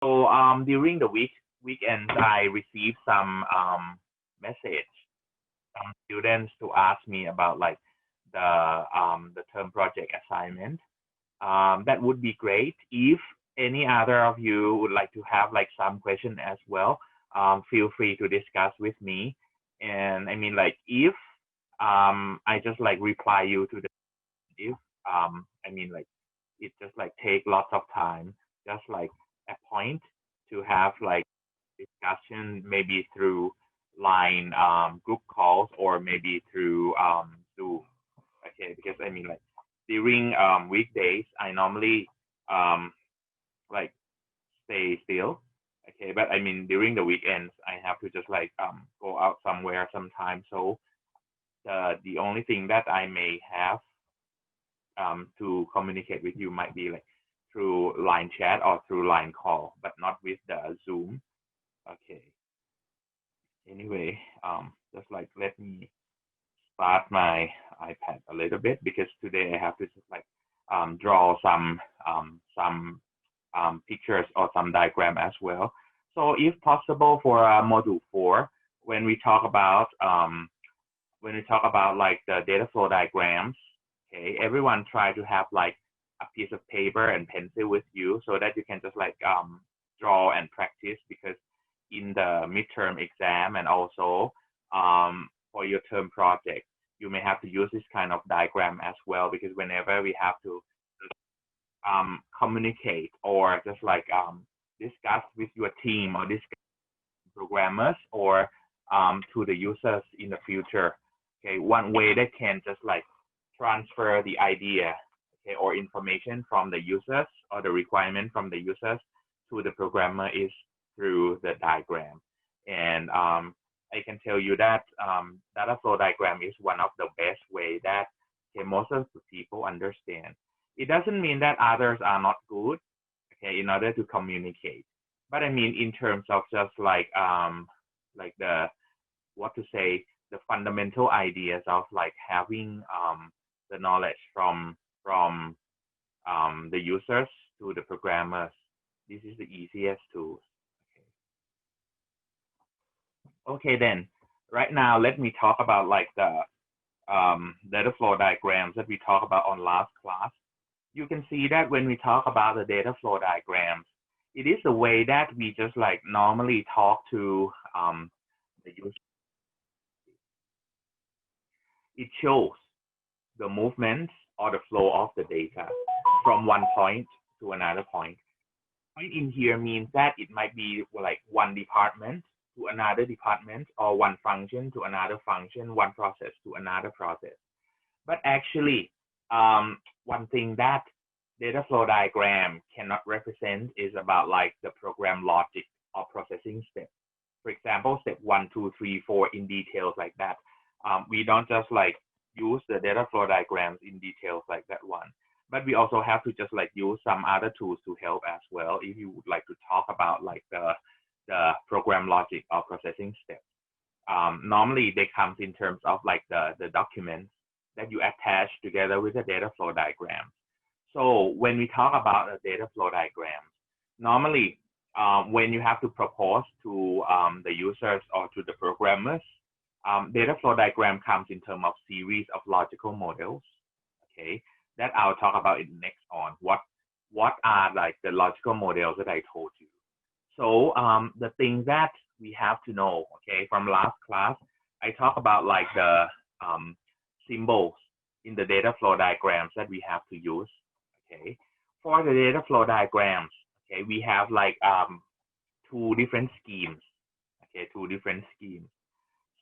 So during the weekends, I received some message, some students to ask me about like the term project assignment. That would be great. If any other of you would like to have like some question as well, feel free to discuss with me. And I mean like if I just like reply you to the if I mean like it just like take lots of time, just like a point to have like discussion maybe through line group calls or maybe through Zoom. Okay, because I mean like during weekdays I normally um like stay still. Okay, but I mean during the weekends I have to just like go out somewhere sometime. So the only thing that I may have to communicate with you might be like through line chat or through line call, but not with the Zoom. Okay. Anyway, just like let me start my iPad a little bit because today I have to just like draw some pictures or some diagram as well. So if possible for module 4, when we talk about like the data flow diagrams, okay, everyone try to have like a piece of paper and pencil with you so that you can just like draw and practice because in the midterm exam and also for your term project, you may have to use this kind of diagram as well because whenever we have to communicate or just like discuss with your team or discuss with programmers or to the users in the future. Okay, one way that can just like transfer the idea, okay, or information from the users or the requirement from the users to the programmer is through the diagram. And I can tell you that data flow diagram is one of the best way that okay, most of the people understand. It doesn't mean that others are not good, okay, in order to communicate. But I mean, in terms of just like the what to say, the fundamental ideas of like having the knowledge from the users to the programmers. This is the easiest tool. Okay, then right now let me talk about like the data flow diagrams that we talked about on last class. You can see that when we talk about the data flow diagrams, it is the way that we just like normally talk to the user. It shows the movement or the flow of the data from one point to another point. Point in here means that it might be like one department to another department or one function to another function, one process to another process. But actually, one thing that data flow diagram cannot represent is about like the program logic or processing step. For example, step 1, 2, 3, 4 in details like that. We don't just like use the data flow diagrams in details like that one. But we also have to just like use some other tools to help as well if you would like to talk about like the program logic or processing steps. Normally they come in terms of like the documents that you attach together with the data flow diagram. So when we talk about the data flow diagram, normally when you have to propose to the users or to the programmers, data flow diagram comes in terms of series of logical models. Okay, that I'll talk about in next on. What are like the logical models that I told you? So the thing that we have to know, okay, from last class, I talk about like the symbols in the data flow diagrams that we have to use. Okay, for the data flow diagrams, okay, we have like two different schemes. Okay, two different schemes.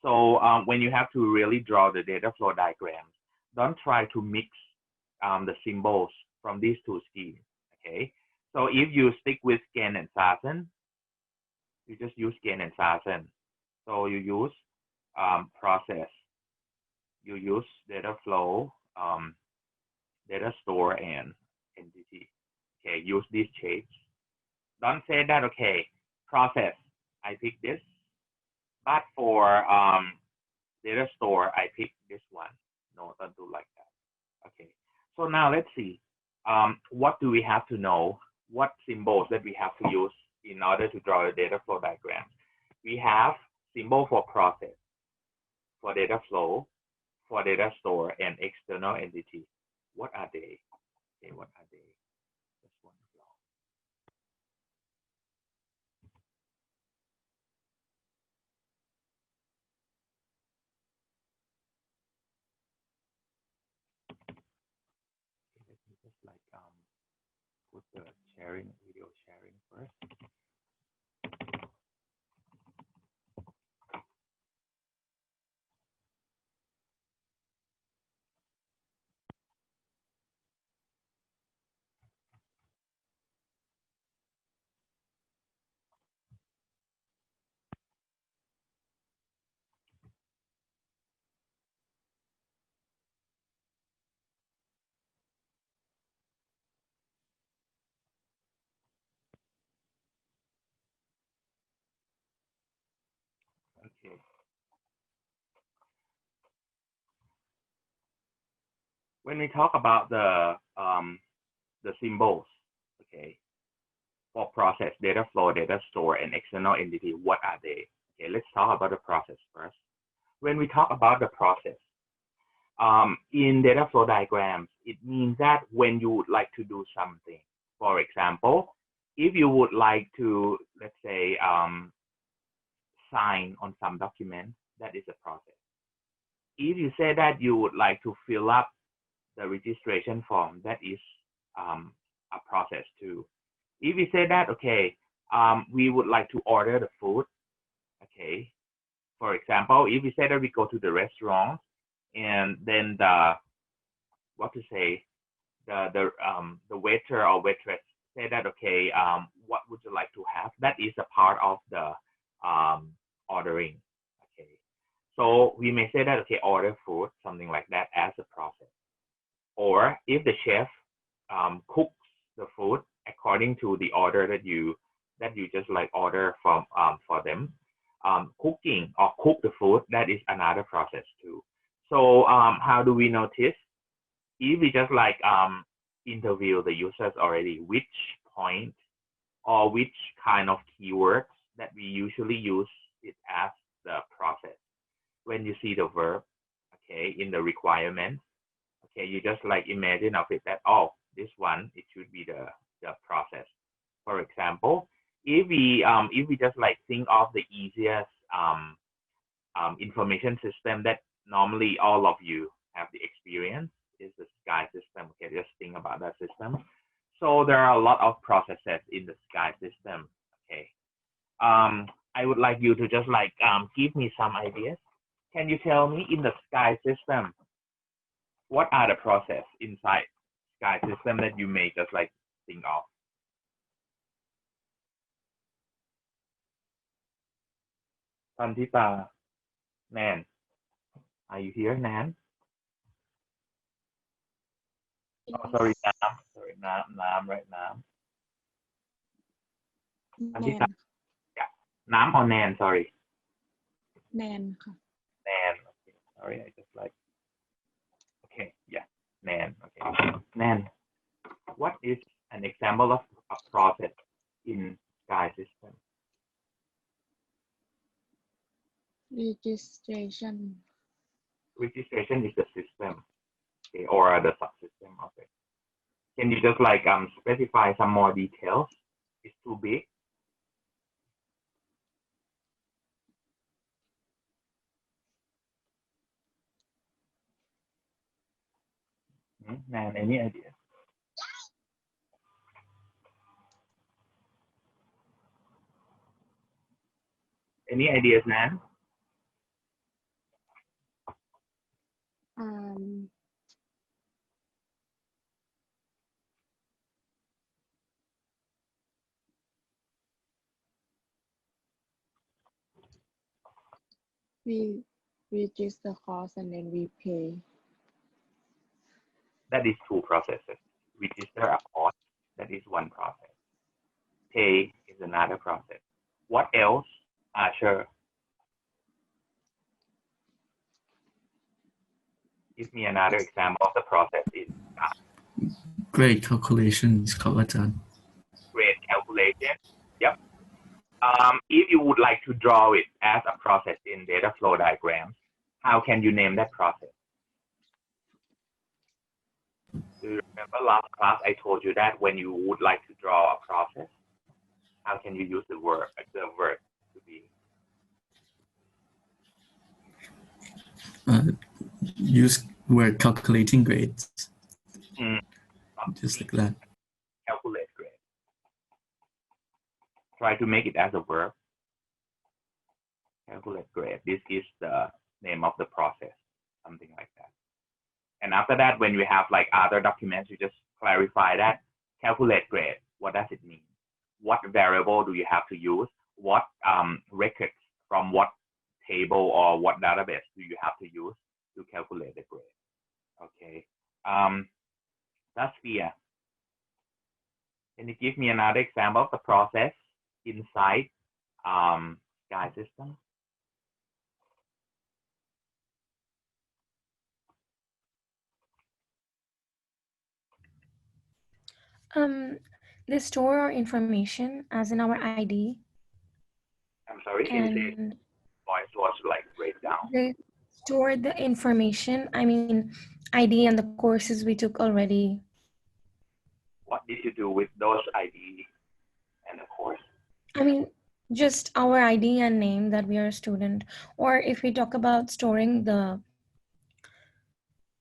So when you have to really draw the data flow diagrams, don't try to mix the symbols from these two schemes. Okay, so if you stick with scan and fasten, you just use scan and fasten. So you use process, you use data flow, data store, and entity. Okay, use these shapes. Don't say that, okay, process, I pick this, but for data store, I pick this one. No, don't do like that. Okay, so now let's see. What do we have to know? What symbols that we have to use in order to draw a data flow diagram. We have symbol for process, for data flow, for data store, and external entity. What are they? Okay, what are they? Just one flow. Let me just like put the video sharing first. Okay. When we talk about the symbols, okay, for process, data flow, data store, and external entity, what are they? Okay, let's talk about the process first. When we talk about the process, in data flow diagrams, it means that when you would like to do something, for example, if you would like to, let's say, sign on some document, that is a process. If you say that you would like to fill up the registration form, that is a process too. If we say that, okay, we would like to order the food, okay. For example, if we say that we go to the restaurant and then the waiter or waitress say that, okay, what would you like to have? That is a part of the ordering, okay. So we may say that, okay, order food, something like that as a process. Or if the chef cooks the food according to the order that you just like order from for them, cooking or cook the food, that is another process too. So how do we notice? If we just like interview the users already, which point or which kind of keywords that we usually use it as the process. When you see the verb, okay, in the requirements, okay, you just like imagine of it that, oh, this one, it should be the process. For example, if we just like think of the easiest information system that normally all of you have the experience is the SKY system. Okay, just think about that system. So there are a lot of processes in the SKY system. Okay, I would like you to just like give me some ideas. Can you tell me in the SKY system, what are the process inside SKY system that you may just like think of? Santita, Nan, are you here, Nan? Oh, sorry, Nam. Sorry, Nam, right, Nam. Santita, yeah, Nam or Nan? Sorry. Nan. Nan. Okay. Sorry, I just like. Okay, yeah, Nan. Okay, Nan. What is an example of a process in SKY system? Registration. Registration is the system, okay, or the subsystem of it. Can you just like specify some more details? It's too big. Nan, any ideas? Any ideas, Nan? We register cost and then we pay. That is two processes. Register a cost, that is one process. Pay is another process. What else? Sure. Give me another example of the process in grade calculations ครับอาจารย์ grade calculation. Yep. If you would like to draw it as a process in data flow diagrams, how can you name that process? Do you remember last class I told you that when you would like to draw a process, how can you use the verb to be? Use word calculating grades. Just like that. Calculate grade. Try to make it as a verb. Calculate grade. This is the name of the process, something like that. And after that, when we have like other documents, you just clarify that. Calculate grade. What does it mean? What variable do you have to use? What records from what table or what database do you have to use to calculate the grade? Okay. That's clear. Can you give me another example of the process inside Sky system? They store our information as in our ID. I'm sorry, can you say voice was like breakdown? They store the information, I mean ID and the courses we took already. What did you do with those ID and the course? I mean, just our ID and name that we are a student. Or if we talk about storing the,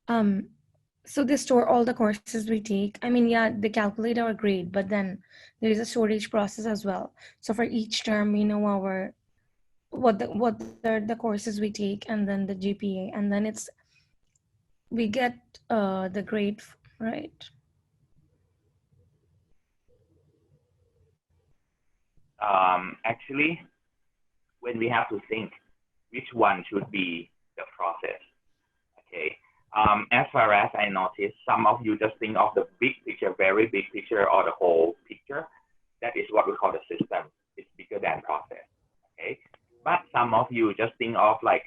so they store all the courses we take. I mean, yeah, they calculate our grade, but then there is a storage process as well. So for each term, we know our, what are the courses we take, and then the GPA, and then we get the grade, right? Actually, when we have to think which one should be the process, okay. As far as I noticed, some of you just think of the big picture, very big picture, or the whole picture. That is what we call the system. It's bigger than process, okay. But some of you just think of like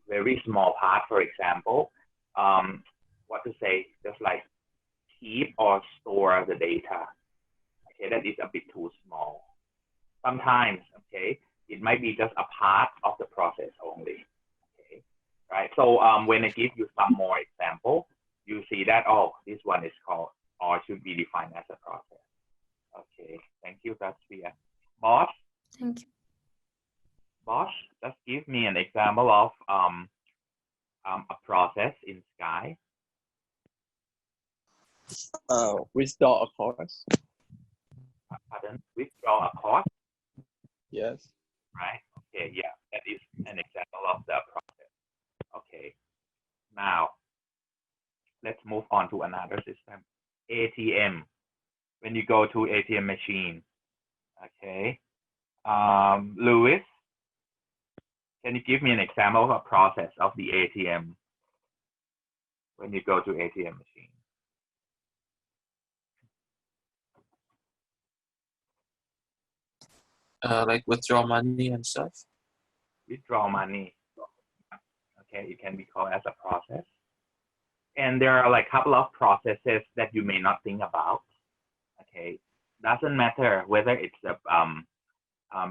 very small part, for example, what to say, just like keep or store the data. Okay, that is a bit too small. Sometimes, okay, it might be just a part of the process only. Okay, right? So when I give you some more example, you see that, oh, this one is called or should be defined as a process. Okay, thank you, that's clear. Boss? Thank you. Boss, just give me an example of a process in Sky. Withdraw a course. Pardon, withdraw a course? Yes. Right, okay, yeah, that is an example of the process. Okay, now let's move on to another system. ATM. When you go to ATM machine, okay. Louis, can you give me an example of a process of the ATM when you go to ATM machine? Like withdraw money and stuff. Withdraw money. Okay, it can be called as a process. And there are like a couple of processes that you may not think about. Okay, doesn't matter whether it's a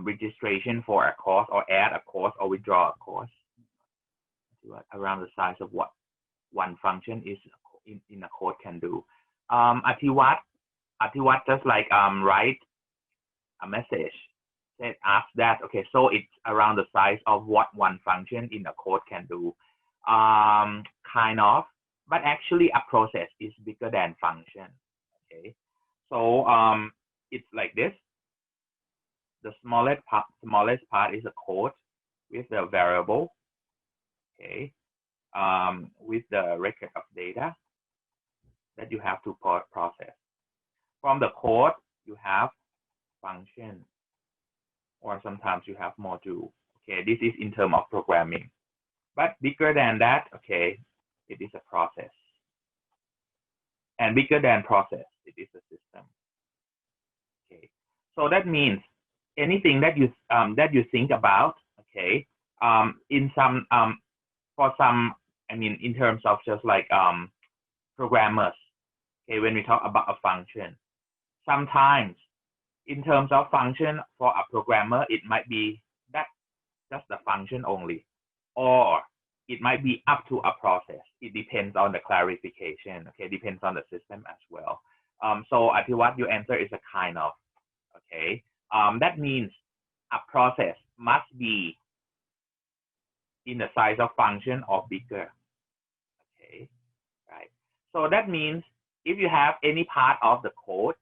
registration for a course or add a course or withdraw a course. Around the size of what one function is in a code can do. Atiwat just like write a message. Said ask that, okay, so it's around the size of what one function in a code can do. Kind of, but actually a process is bigger than function. Okay, so it's like this. The smallest part is a code with the variable, okay, with the record of data that you have to process. From the code, you have function, or sometimes you have module. Okay, this is in terms of programming. But bigger than that, okay, it is a process. And bigger than process, it is a system. Okay, so that means anything that you think about, okay, in some for some, I mean, in terms of just like programmers, okay, when we talk about a function, sometimes In terms of function for a programmer, it might be that just the function only, or it might be up to a process. It depends on the clarification. Okay, depends on the system as well. So Atiwat, your answer is a kind of. Okay, that means a process must be in the size of function or bigger. Okay, right. So that means if you have any part of the code,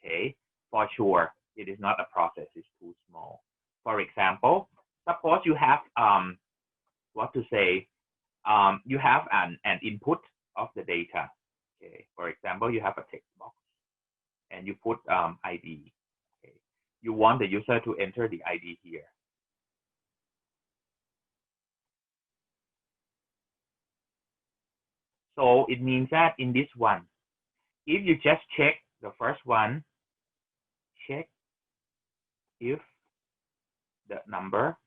okay, for sure it is not a process, it's too small. For example, suppose you have what to say, you have an input of the data. Okay, for example, you have a text box and you put ID. Okay, you want the user to enter the ID here. So it means that in this one, if you just check the first one, check if the number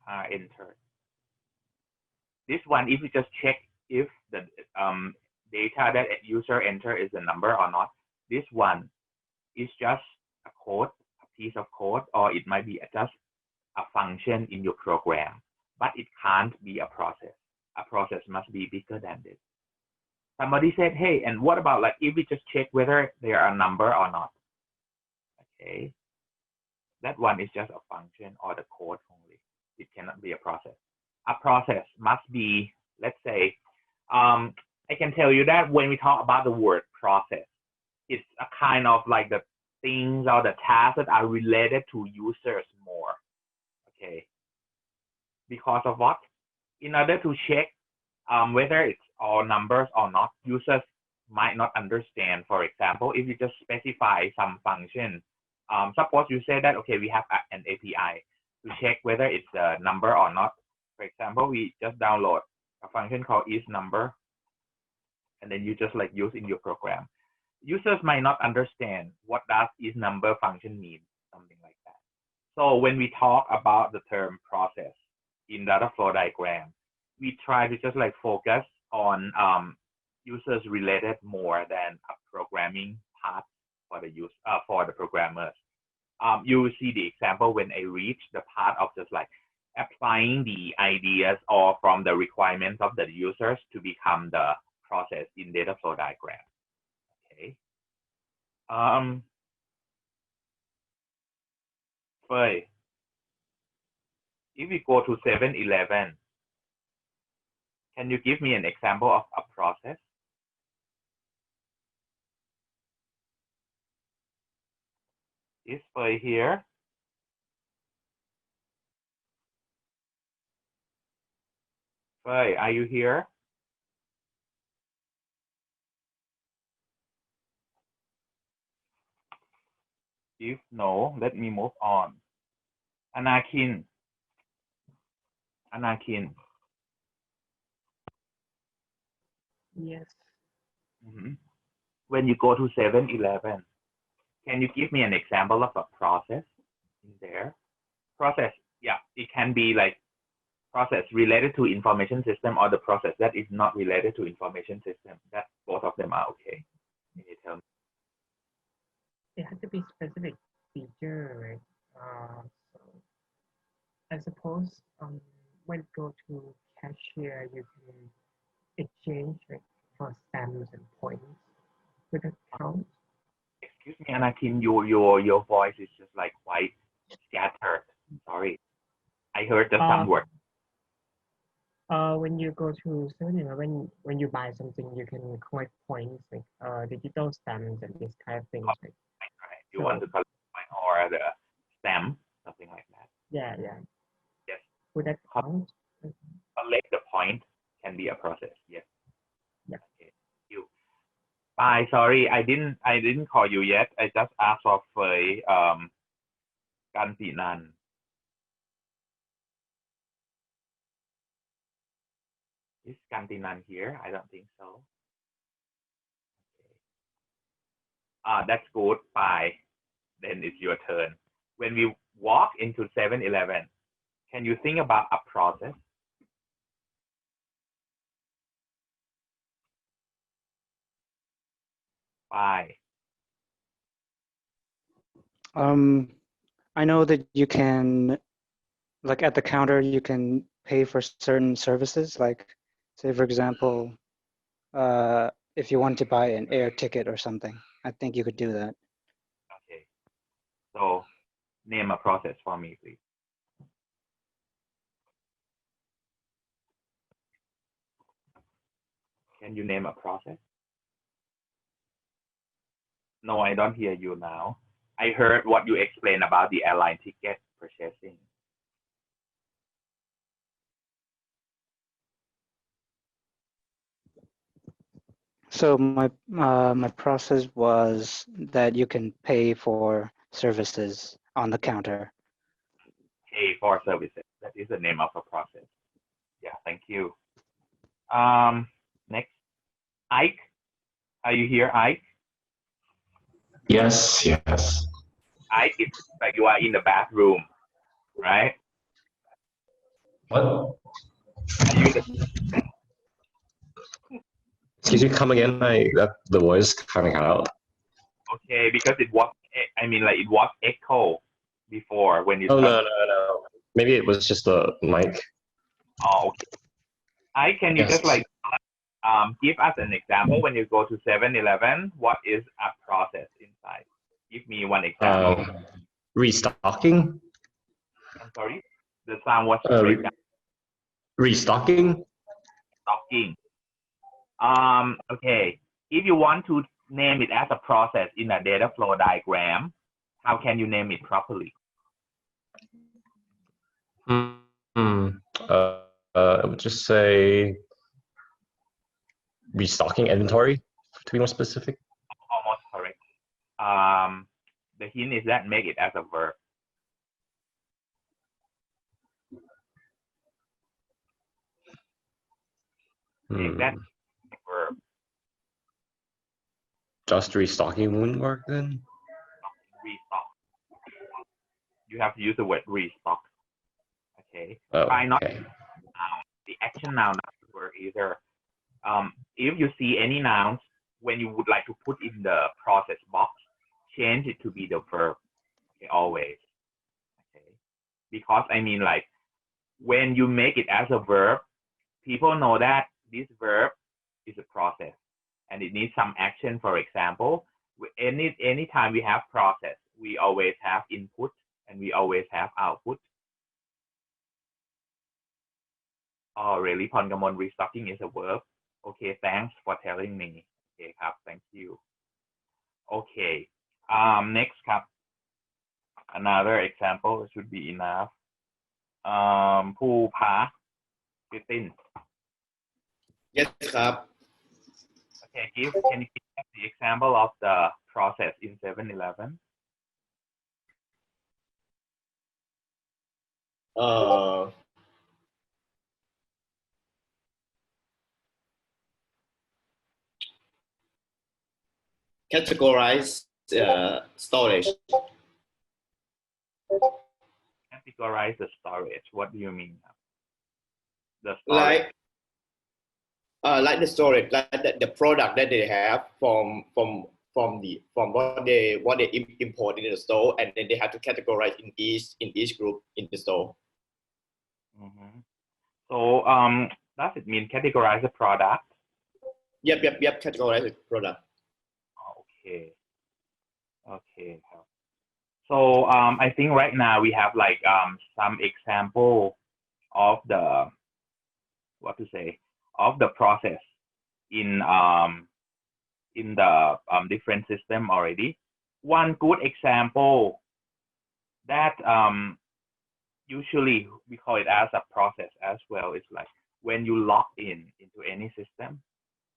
are entered. This one, if you just check if the data that a user enter is a number or not, this one is just a code, a piece of code, or it might be just a function in your program, but it can't be a process. A process must be bigger than this. Somebody said, hey, and what about like if we just check whether they are a number or not? Okay, that one is just a function or the code only. It cannot be a process. A process must be, let's say, I can tell you that when we talk about the word process, it's a kind of like the things or the tasks that are related to users more. Okay, because of what? In order to check whether it's all numbers or not, users might not understand. For example, if you just specify some function, suppose you say that, okay, we have an API to check whether it's a number or not. For example, we just download a function called isNumber, and then you just like use in your program. Users might not understand what does isNumber function mean, something like that. So when we talk about the term process in data flow diagram, we try to just like focus on users related more than a programming part for the programmers. You will see the example when I reach the part of just like applying the ideas or from the requirements of the users to become the process in data flow diagram. Okay. If we go to 7-Eleven, can you give me an example of a process? Is Fei here? Fei, are you here? If no, let me move on. Anakin. Yes. When you go to 7-Eleven, can you give me an example of a process in there? Process, yeah, it can be like process related to information system or the process that is not related to information system. That both of them are okay. Can you tell me? It has to be specific feature, right? So I suppose when you go to cashier, you can exchange like for stamps and points with a count. Excuse me, Anakin, your voice is just like quite scattered. Sorry, I heard just some word. When you go to 7-Eleven, when you buy something, you can collect points like digital stamps and this kind of things. Right? Right. You want to collect or the stamp, something like that. Yeah. Yes. Would that count? Collect the point can be a process. Yes. Yeah. Okay. You. Bye. Sorry, I didn't call you yet. I just asked for Fei Kantinan. Is Kantinan here? I don't think so. Okay. That's good. Bye. Then it's your turn. When we walk into 7-Eleven, can you think about a process? Why? I know that you can, like at the counter, you can pay for certain services. Like, say for example, if you want to buy an air ticket or something, I think you could do that. Okay. So name a process for me, please. Can you name a process? No, I don't hear you now. I heard what you explained about the airline ticket purchasing. So my process was that you can pay for services on the counter. Pay for services. That is the name of a process. Yeah, thank you. Next, Ike. Are you here, Ike? Yes, yes. Ike, it's like you are in the bathroom, right? What? Are you in the, Excuse me, come again? The voice kind of cut out. okay, because it was, I mean, like it was echo before when you Oh, started. no. Maybe it was just the mic. Oh, okay. Ike, can you Yes. just like give us an example when you go to 7-Eleven? What is a process inside? Give me one example. Restocking? I'm sorry, the sound was Re- breakdown. Restocking? Stocking. Okay. If you want to name it as a process in a data flow diagram, how can you name it properly? I would just say restocking inventory, to be more specific. Almost correct. The hint is that make it as a verb. Make that verb. Just restocking wouldn't work then? Restock. You have to use the word restock. Okay. Oh, Try not okay. the action noun not to work either. If you see any nouns when you would like to put in the process box, change it to be the verb. Okay, always. Okay. Because I mean, like when you make it as a verb, people know that this verb is a process and it needs some action. For example, anytime we have process, we always have input and we always have output. Oh, really? Pongamon, restocking is a verb. Okay, thanks for telling me. Okay,ครับ, thank you. Okay, next,ครับ. Another example should be enough. ภูผา 15. Yes, ครับ Okay, can you give the example of the process in 7-Eleven? Categorize storage. Categorize the storage. What do you mean? The storage. Like the storage, like the product that they have from what they import in the store, and then they have to categorize in each group in the store. Mm-hmm. So does it mean categorize the product? Yep. Categorize the product. Okay. So I think right now we have like some example of the process in the different system already. One good example that usually we call it as a process as well is like when you log into any system,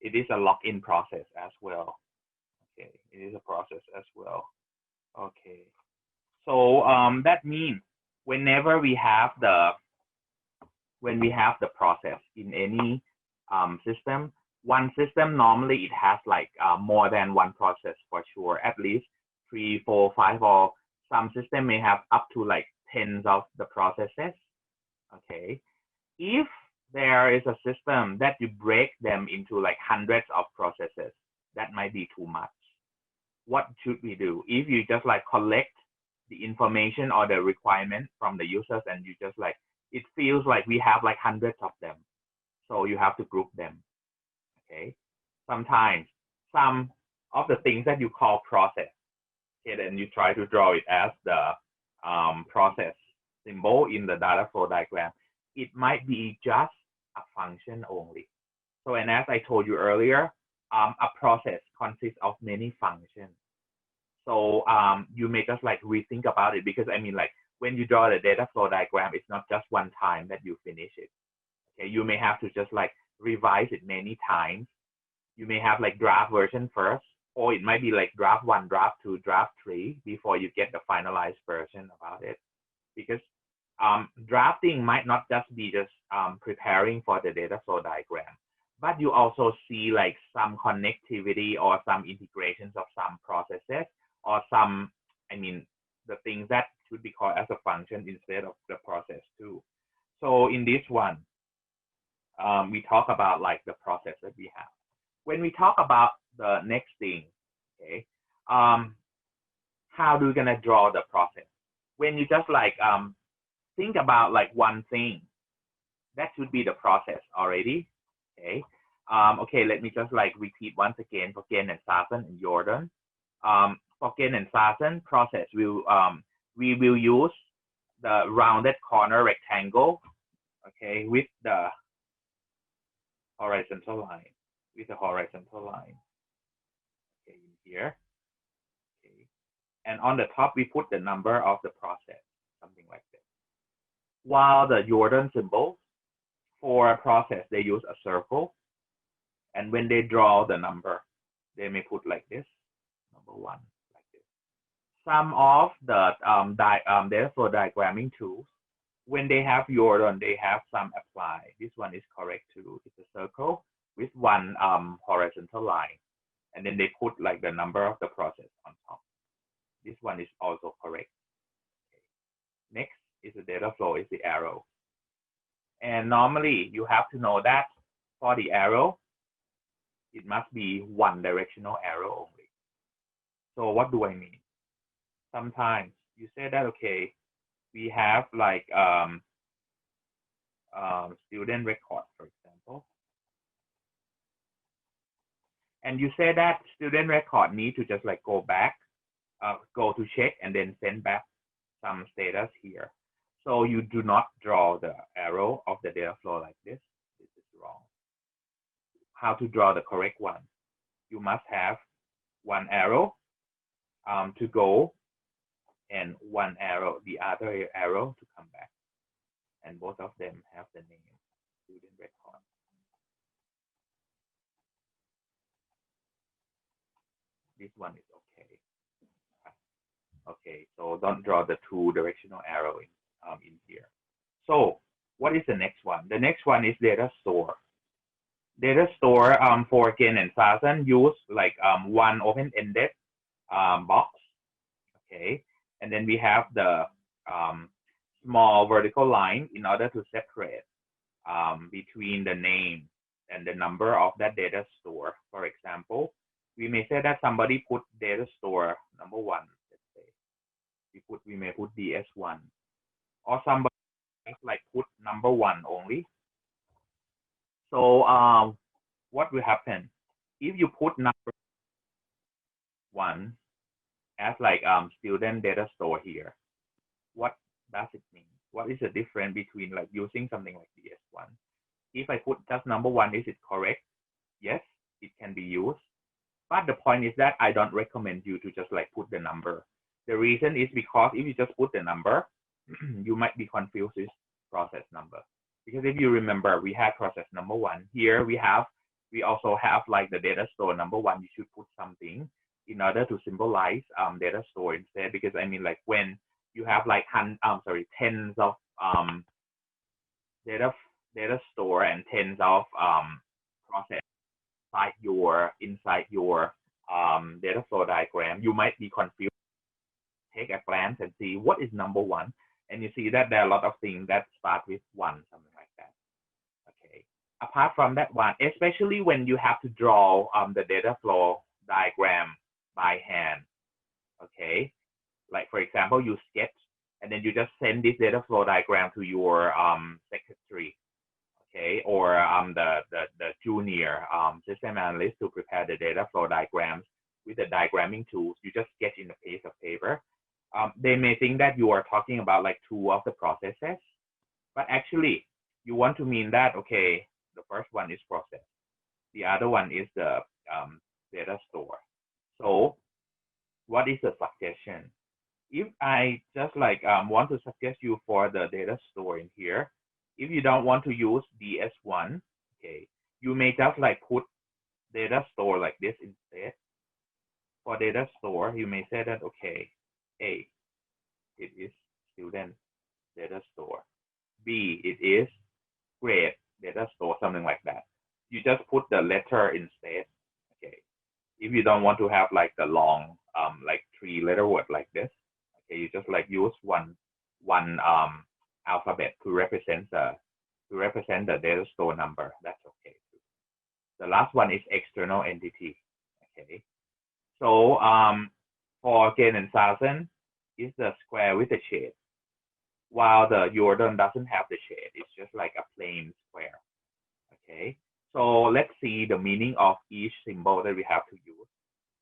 it is a login process as well. Okay, it is a process as well. Okay, so that means whenever we have the process in any system, one system normally it has like more than one process for sure, at least 3, 4, 5, or some system may have up to like tens of the processes. Okay, if there is a system that you break them into like hundreds of processes, that might be too much. what should we do? If you just like collect the information or the requirement from the users and you just like, it feels like we have like hundreds of them. So you have to group them, okay? Sometimes some of the things that you call process, okay, then you try to draw it as the process symbol in the data flow diagram. It might be just a function only. So, and as I told you earlier, a process consists of many functions. So you may just like rethink about it, because I mean, like when you draw the data flow diagram, it's not just one time that you finish it. Okay, you may have to just like revise it many times. You may have like draft version first, or it might be like draft 1, draft 2, draft 3 before you get the finalized version about it. Because drafting might not just be just preparing for the data flow diagram, but you also see like some connectivity or some integrations of some processes or some, I mean, the things that should be called as a function instead of the process too. So in this one, we talk about like the process that we have. When we talk about the next thing, okay, how do we gonna draw the process? When you just like think about like one thing, that should be the process already, okay. Okay, let me just like repeat once again for Ken and Sasan and Jordan. For Ken and Sasan, process will we will use the rounded corner rectangle, okay, with the horizontal line, okay, in here, okay, and on the top we put the number of the process, something like this. While the Jordan symbol for a process, they use a circle, and when they draw the number, they may put like this, number 1, like this. Some of the data flow diagramming tools, when they have Jordan, they have some apply. This one is correct too. It's a circle with one horizontal line, and then they put like the number of the process on top. This one is also correct. Okay. Next is the data flow, is the arrow. And normally you have to know that for the arrow, it must be one directional arrow only. So what do I mean? Sometimes you say that, okay, we have like student record, for example. And you say that student record need to just like go back, go to check and then send back some status here. So you do not draw the arrow of the data flow like this. This is wrong. How to draw the correct one? You must have one arrow to go and one arrow, the other arrow to come back. And both of them have the name, student record. This one is okay. Okay, so don't draw the 2 directional arrow in here. So what is the next one? The next one is data store. Data store for Ken and Sasan use like one open-ended box, okay, and then we have the small vertical line in order to separate between the name and the number of that data store. For example, we may say that somebody put data store number 1, let's say. We may put DS1, or somebody just like put number 1 only. So what will happen if you put number 1 as like student data store here? What does it mean? What is the difference between like using something like DS1? If I put just number 1, is it correct? Yes, it can be used. But the point is that I don't recommend you to just like put the number. The reason is because if you just put the number, you might be confused with process number. Because if you remember, we had process number 1. Here we also have like the data store number 1. You should put something in order to symbolize data store instead. Because I mean, like when you have like tens of data store and tens of process inside your data flow diagram, you might be confused. Take a glance and see what is number 1, and you see that there are a lot of things that start with 1, something like that. Okay. Apart from that one, especially when you have to draw the data flow diagram by hand. Okay, like for example, you sketch and then you just send this data flow diagram to your secretary, okay, or the junior system analyst to prepare the data flow diagrams with the diagramming tools. You just sketch in a piece of paper. They may think that you are talking about like two of the processes, but actually you want to mean that, okay, the first one is process, the other one is the data store. So what is the suggestion? If I just like want to suggest you for the data store in here, if you don't want to use DS1, okay, you may just like put data store like this instead. For data store, you may say that, okay, A, it is student data store. B, it is grade data store, something like that. You just put the letter instead, okay. If you don't want to have like the long, like 3-letter word like this, okay, you just like use one alphabet to represent the data store number. That's okay. The last one is external entity, okay. So for gain and thousand is the square with the shade, while the Jordan doesn't have the shade. It's just like a plain square. Okay. So let's see the meaning of each symbol that we have to use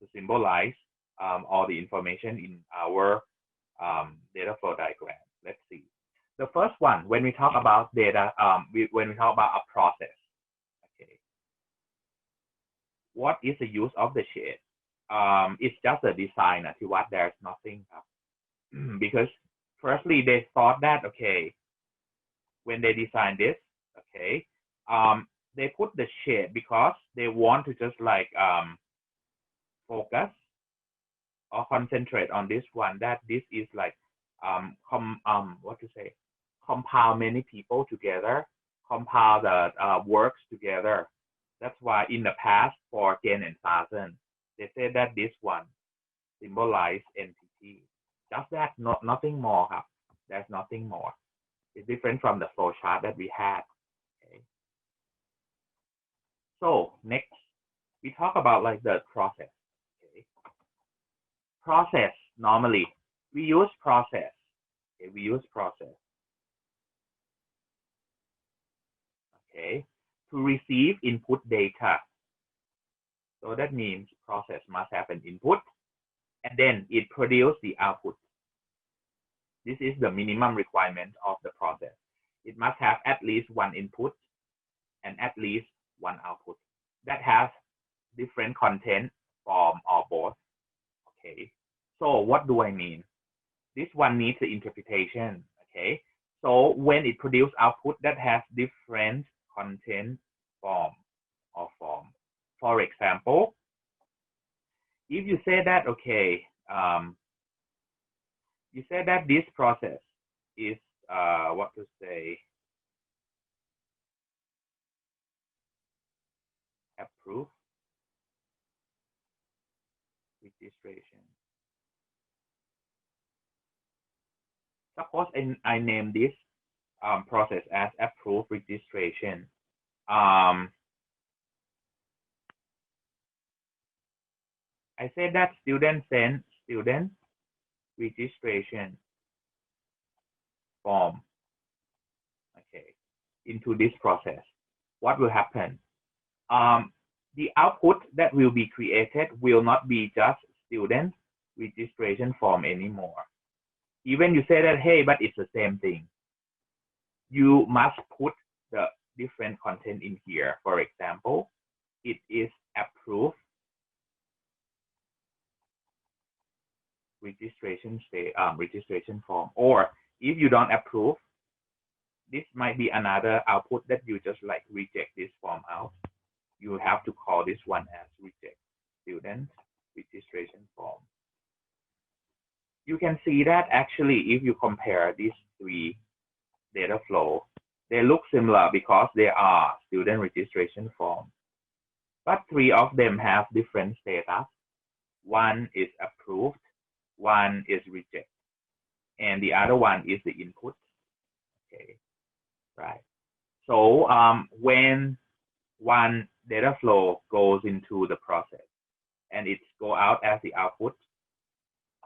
to symbolize all the information in our data flow diagram. Let's see. The first one, when we talk about data, when we talk about a process, okay, what is the use of the shade? It's just a design, what there's nothing, because firstly they thought that, okay, when they designed this, okay, they put the shade because they want to just like focus or concentrate on this one, that this is like compile many people together, compile the works together. That's why in the past for gain and thousand, they said that this one symbolize entity. Just that, nothing more. There's nothing more. It's different from the flow chart that we had. Okay. So next, we talk about like the process. Okay. Process, normally we use process. Okay, we use process. Okay, to receive input data. So that means process must have an input and then it produces the output. This is the minimum requirement of the process. It must have at least one input and at least one output that has different content, form, or both. Okay, so what do I mean? This one needs the interpretation. Okay, so when it produces output that has different content, form, or form. For example, if you say that, okay, you say that this process is what to say, approved registration. Suppose I name this process as approved registration. I say that student send student registration form, okay, into this process. What will happen? The output that will be created will not be just student registration form anymore. Even you say that, hey, but it's the same thing. You must put the different content in here. For example, it is approved registration form, or if you don't approve, this might be another output that you just like reject this form out. You have to call this one as reject student registration form. You can see that actually if you compare these three data flow, they look similar because they are student registration form, but three of them have different status. One is approved, one is reject, and the other one is the input. Okay, right. So when one data flow goes into the process, and it's go out as the output,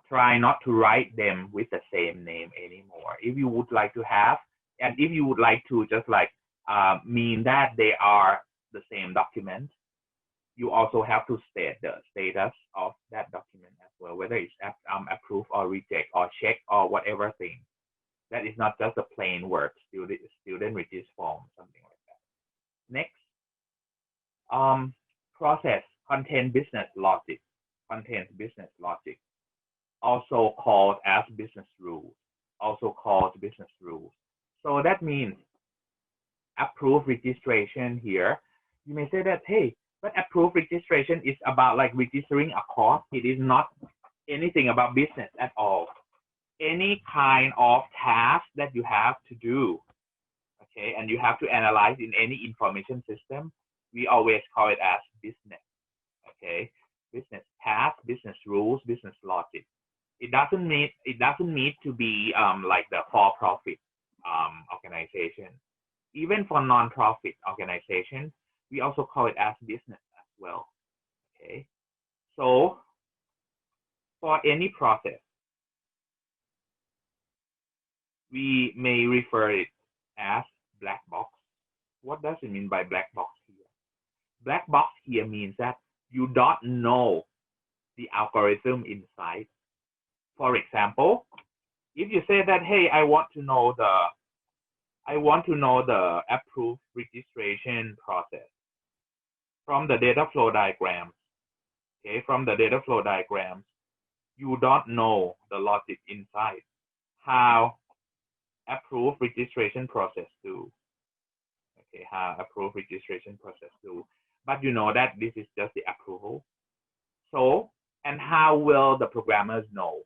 try not to write them with the same name anymore. If you would like to have, and if you would like to just like mean that they are the same document, you also have to state the status of that document as well, whether it's approved or reject or check or whatever thing. That is not just a plain word, student register form, something like that. Next, process contain business logic, contains business logic, also called as business rules, also called business rules. So that means approved registration here. You may say that, hey, but approved registration is about like registering a course. It is not anything about business at all. Any kind of task that you have to do, okay, and you have to analyze in any information system, we always call it as business, okay? Business task, business rules, business logic. It doesn't need to be like the for-profit organization. Even for non-profit organizations, we also call it as business as well, okay? So for any process, we may refer it as black box. What does it mean by black box here? Black box here means that you don't know the algorithm inside. For example, if you say that, hey, I want to know the approved registration process from the data flow diagrams, okay, from the data flow diagrams, you don't know the logic inside, how approved registration process do, okay, how approved registration process do, but you know that this is just the approval. So, and how will the programmers know?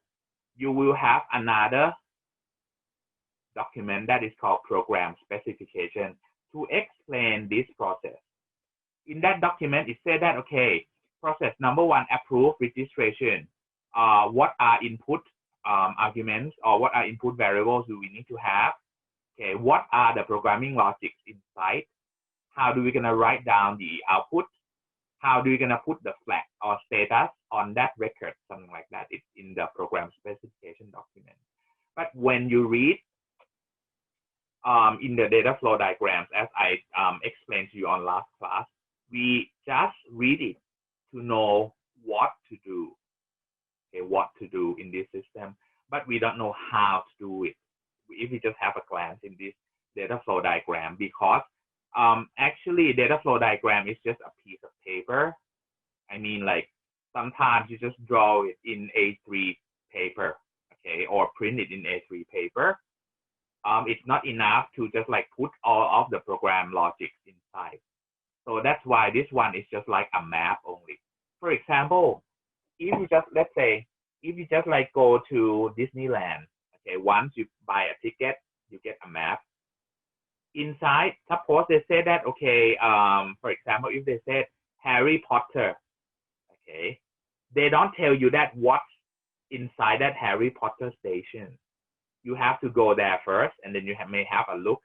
You will have another document that is called program specification to explain this process. In that document, it said that, okay, process number one, approved registration. What are input arguments or what are input variables do we need to have? Okay, what are the programming logics inside? How do we gonna write down the output? How do we gonna put the flag or status on that record? Something like that. It's in the program specification document. But when you read in the data flow diagrams, as I explained to you on last class, we just read it to know what to do. Okay, what to do in this system, but we don't know how to do it if we just have a glance in this data flow diagram, because actually data flow diagram is just a piece of paper. I mean, like sometimes you just draw it in A3 paper, okay, or print it in A3 paper. It's not enough to just like put all of the program logic inside. So that's why this one is just like a map only. For example, if you just, let's say, if you just like go to Disneyland, okay, once you buy a ticket, you get a map. Inside, suppose they say that, okay, for example, if they said Harry Potter, okay, they don't tell you that what's inside that Harry Potter station. You have to go there first, and then you may have a look,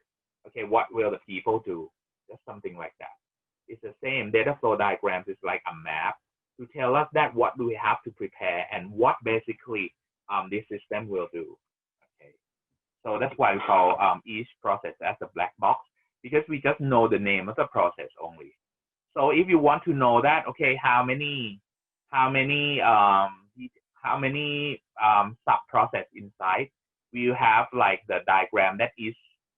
okay, what will the people do? Just something like that. It's the same. Data flow diagrams is like a map to tell us that what do we have to prepare and what basically this system will do. Okay, so that's why we call each process as a black box, because we just know the name of the process only. So if you want to know that, okay, how many sub process inside, we have like the diagram that is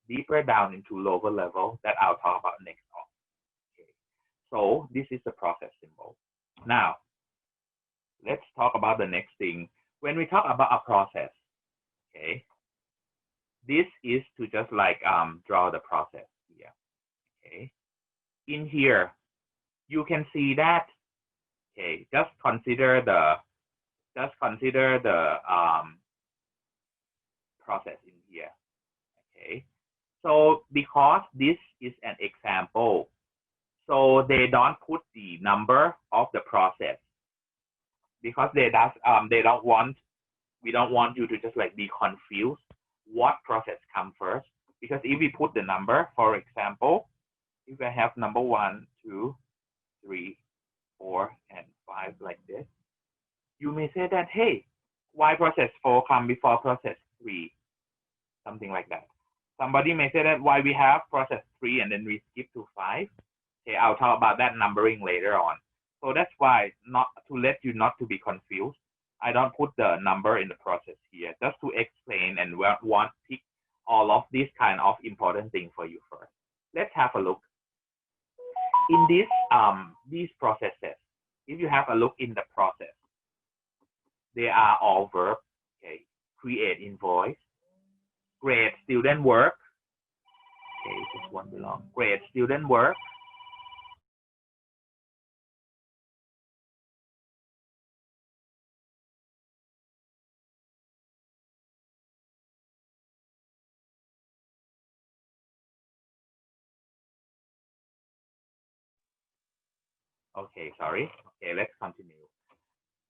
deeper down into lower level that I'll talk about next. Okay, so this is the process symbol. Now, let's talk about the next thing. When we talk about a process, okay, this is to just like draw the process here. Okay, in here, you can see that. Okay, just consider the process in here. Okay, so because this is an example, so they don't put the number of the process, because we don't want you to just like be confused what process comes first. Because if we put the number, for example, if I have number 1, 2, 3, 4, and 5 like this. You may say that, hey, why process 4 come before process 3? Something like that. Somebody may say that why we have process 3 and then we skip to 5. Okay, I'll talk about that numbering later on. So that's why, not to let you not to be confused, I don't put the number in the process here, just to explain and want to pick all of these kind of important things for you first. Let's have a look. In this these processes, if you have a look in the process, they are all verbs. Okay, create invoice, grade student work. Okay, this one belongs. Grade student work. Okay, sorry. Okay, let's continue.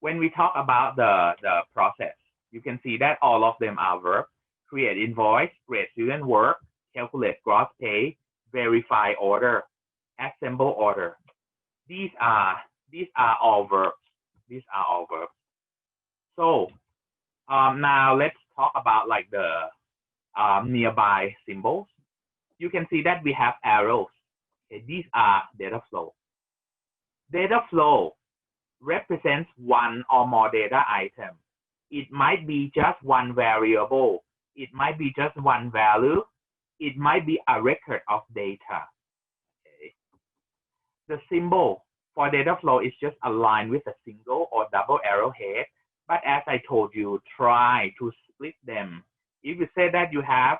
When we talk about the process, you can see that all of them are verbs. Create invoice, grade student work, calculate gross pay, verify order, assemble order. These are all verbs. These are all verbs. So now let's talk about like the nearby symbols. You can see that we have arrows. Okay, these are data flow. Data flow represents one or more data items. It might be just one variable. It might be just one value. It might be a record of data. Okay. The symbol for data flow is just aligned with a single or double arrowhead. But as I told you, try to split them. If you say that you have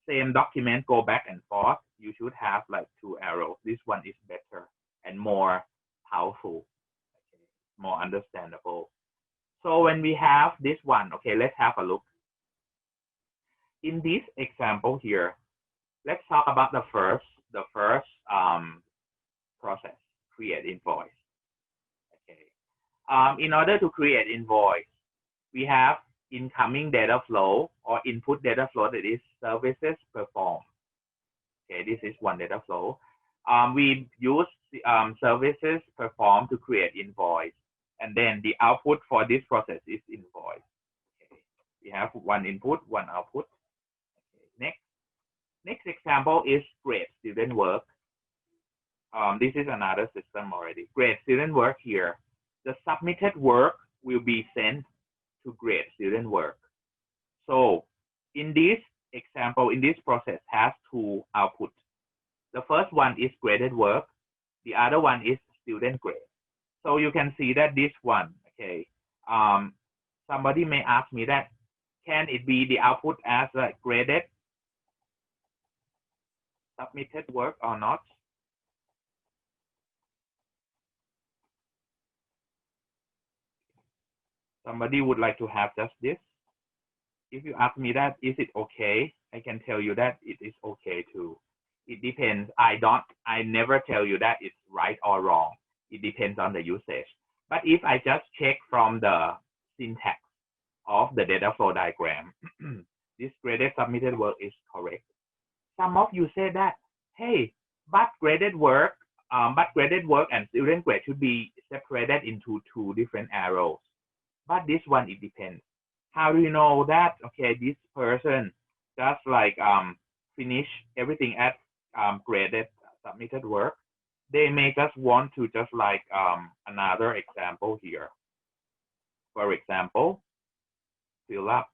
same document go back and forth, you should have like 2 arrows. This one is better and more powerful, okay, more understandable. So when we have this one, okay, let's have a look. In this example here, let's talk about the first process, create invoice. Okay. In order to create invoice, we have incoming data flow or input data flow, that is services performed. Okay, this is one data flow. We use services performed to create invoice, and then the output for this process is invoice. Okay. We have one input, one output. Okay. Next example is grade student work. This is another system already. Grade student work here. The submitted work will be sent to grade student work. So in this example, in this process has 2 outputs. The first one is graded work. The other one is student grade. So you can see that this one, okay, somebody may ask me that, can it be the output as a graded submitted work or not? Somebody would like to have just this. If you ask me that, is it okay? I can tell you that it is okay too. It depends. I never tell you that it's right or wrong. It depends on the usage. But if I just check from the syntax of the data flow diagram, this graded submitted work is correct. Some of you say that, hey, but graded work and student grade should be separated into 2 different arrows. But this one, it depends. How do you know that? Okay, this person just like finish everything at graded submitted work. They may just want to just like another example here. For example, fill up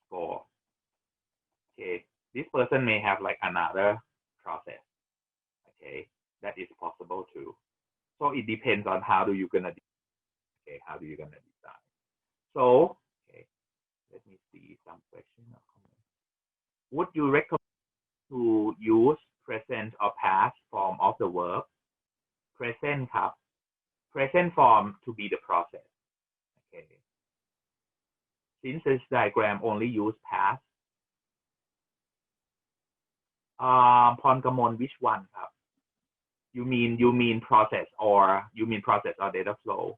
for. Okay, this person may have like another process. Okay, that is possible too. So it depends on how do you gonna. Okay, how do you gonna decide? So, okay, let me see some question or comment. Would you recommend to use present or past form of the verb? Presentครับ. Present form to be the process. Okay. Since this diagram only use past. Pon Kamon, which oneครับ? You mean process or data flow?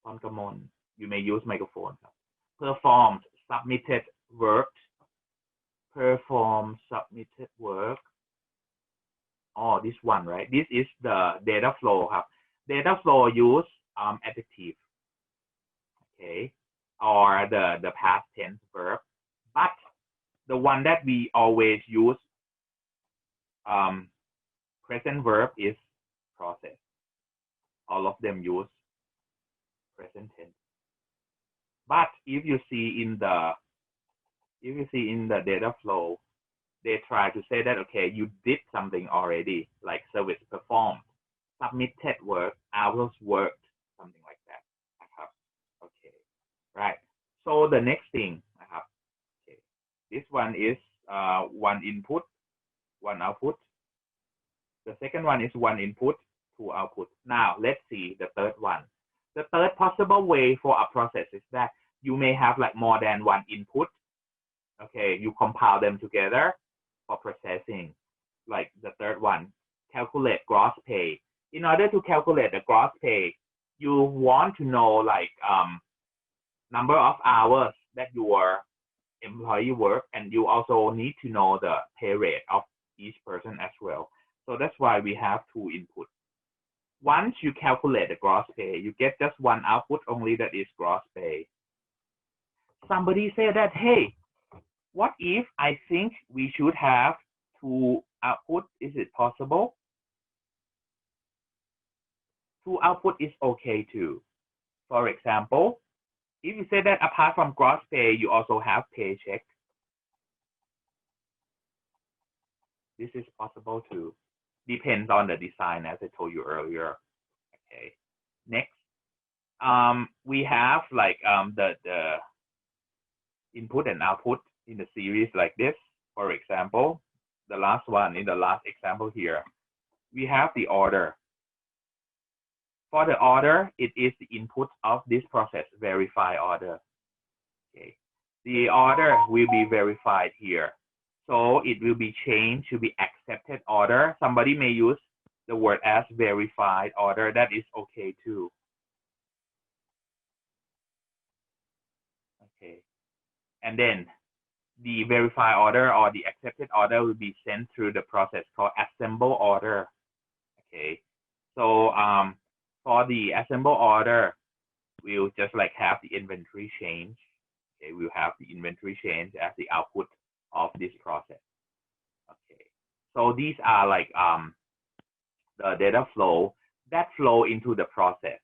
Pon Kamon, you may use microphoneครับ. Performed, submitted, worked. Perform, submitted, work. Oh, this one, right? This is the data flow. Data flow use adjective, okay, or the past tense verb. But the one that we always use present verb is process. All of them use present tense. But if you see in the data flow, they try to say that, okay, you did something already, like service performed, submitted work, hours worked, something like that. Okay, right. So the next thing, okay, this one is one input, one output. The second one is one input, two output. Now let's see the third one. The third possible way for a process is that you may have like more than one input. Okay, you compile them together for processing. Like the third one, calculate gross pay. In order to calculate the gross pay, you want to know like number of hours that your employee work, and you also need to know the pay rate of each person as well. So that's why we have two inputs. Once you calculate the gross pay, you get just one output only, that is gross pay. Somebody said that, hey, what if I think we should have two outputs? Is it possible? Two output is okay too. For example, if you say that apart from gross pay, you also have paycheck, this is possible too. Depends on the design, as I told you earlier. Okay. Next, we have like the input and output in the series like this. For example, the last one in the last example here, we have the order. For the order, it is the input of this process, verify order. Okay. The order will be verified here. So it will be changed to be accepted order. Somebody may use the word as verified order. That is okay too. Okay. And then the verified order or the accepted order will be sent through the process called assemble order. Okay. So for the assemble order, we'll just like have the inventory change. Okay, we'll have the inventory change as the output of this process. Okay, so these are like the data flow that flow into the process.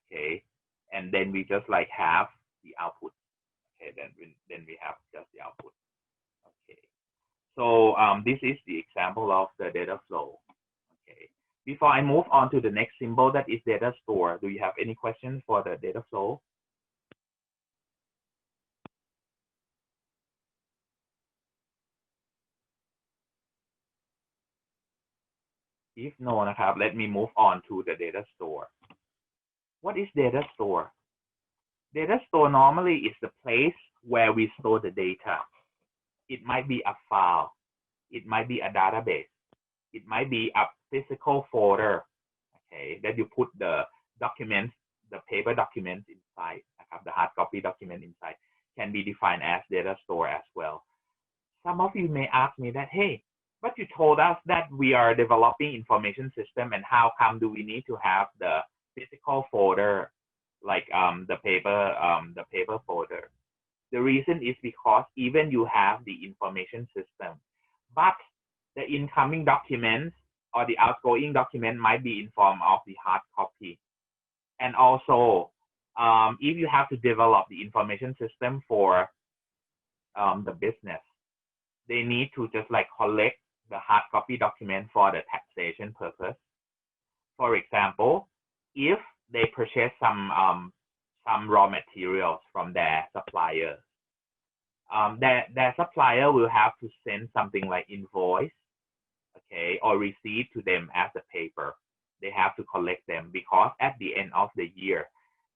Okay, and then we just like have the output. Okay, then we have just the output. Okay, so this is the example of the data flow. Okay, before I move on to the next symbol, that is data store, do you have any questions for the data flow? If no, let me move on to the data store. What is data store? Data store normally is the place where we store the data. It might be a file. It might be a database. It might be a physical folder, okay, that you put the documents, the paper documents inside, the hard copy document inside, can be defined as data store as well. Some of you may ask me that, hey, but you told us that we are developing information system, and how come do we need to have the physical folder, like the paper folder? The reason is because even you have the information system, but the incoming documents or the outgoing document might be in form of the hard copy. And also, if you have to develop the information system for the business, they need to just like collect the hard copy document for the taxation purpose. For example, if they purchase some raw materials from their suppliers, their supplier will have to send something like invoice, okay, or receipt to them as a paper. They have to collect them, because at the end of the year,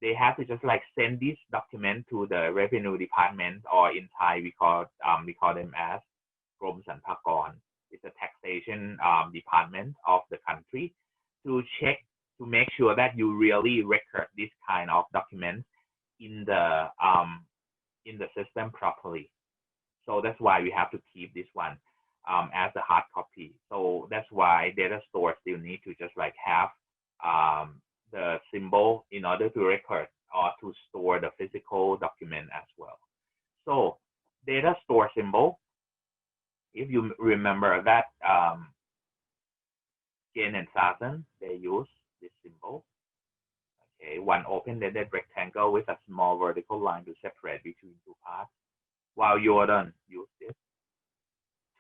they have to just like send this document to the revenue department, or in Thai we call them as Grom Srmpakon. It's a taxation department of the country, to check, to make sure that you really record this kind of documents in the system properly. So that's why we have to keep this one. as a hard copy. So that's why data store still need to just like have the symbol in order to record or to store the physical document as well. So data store symbol, if you remember that Jane and Saturn, they use this symbol. Okay, one open-ended rectangle with a small vertical line to separate between two parts, while Jordan use this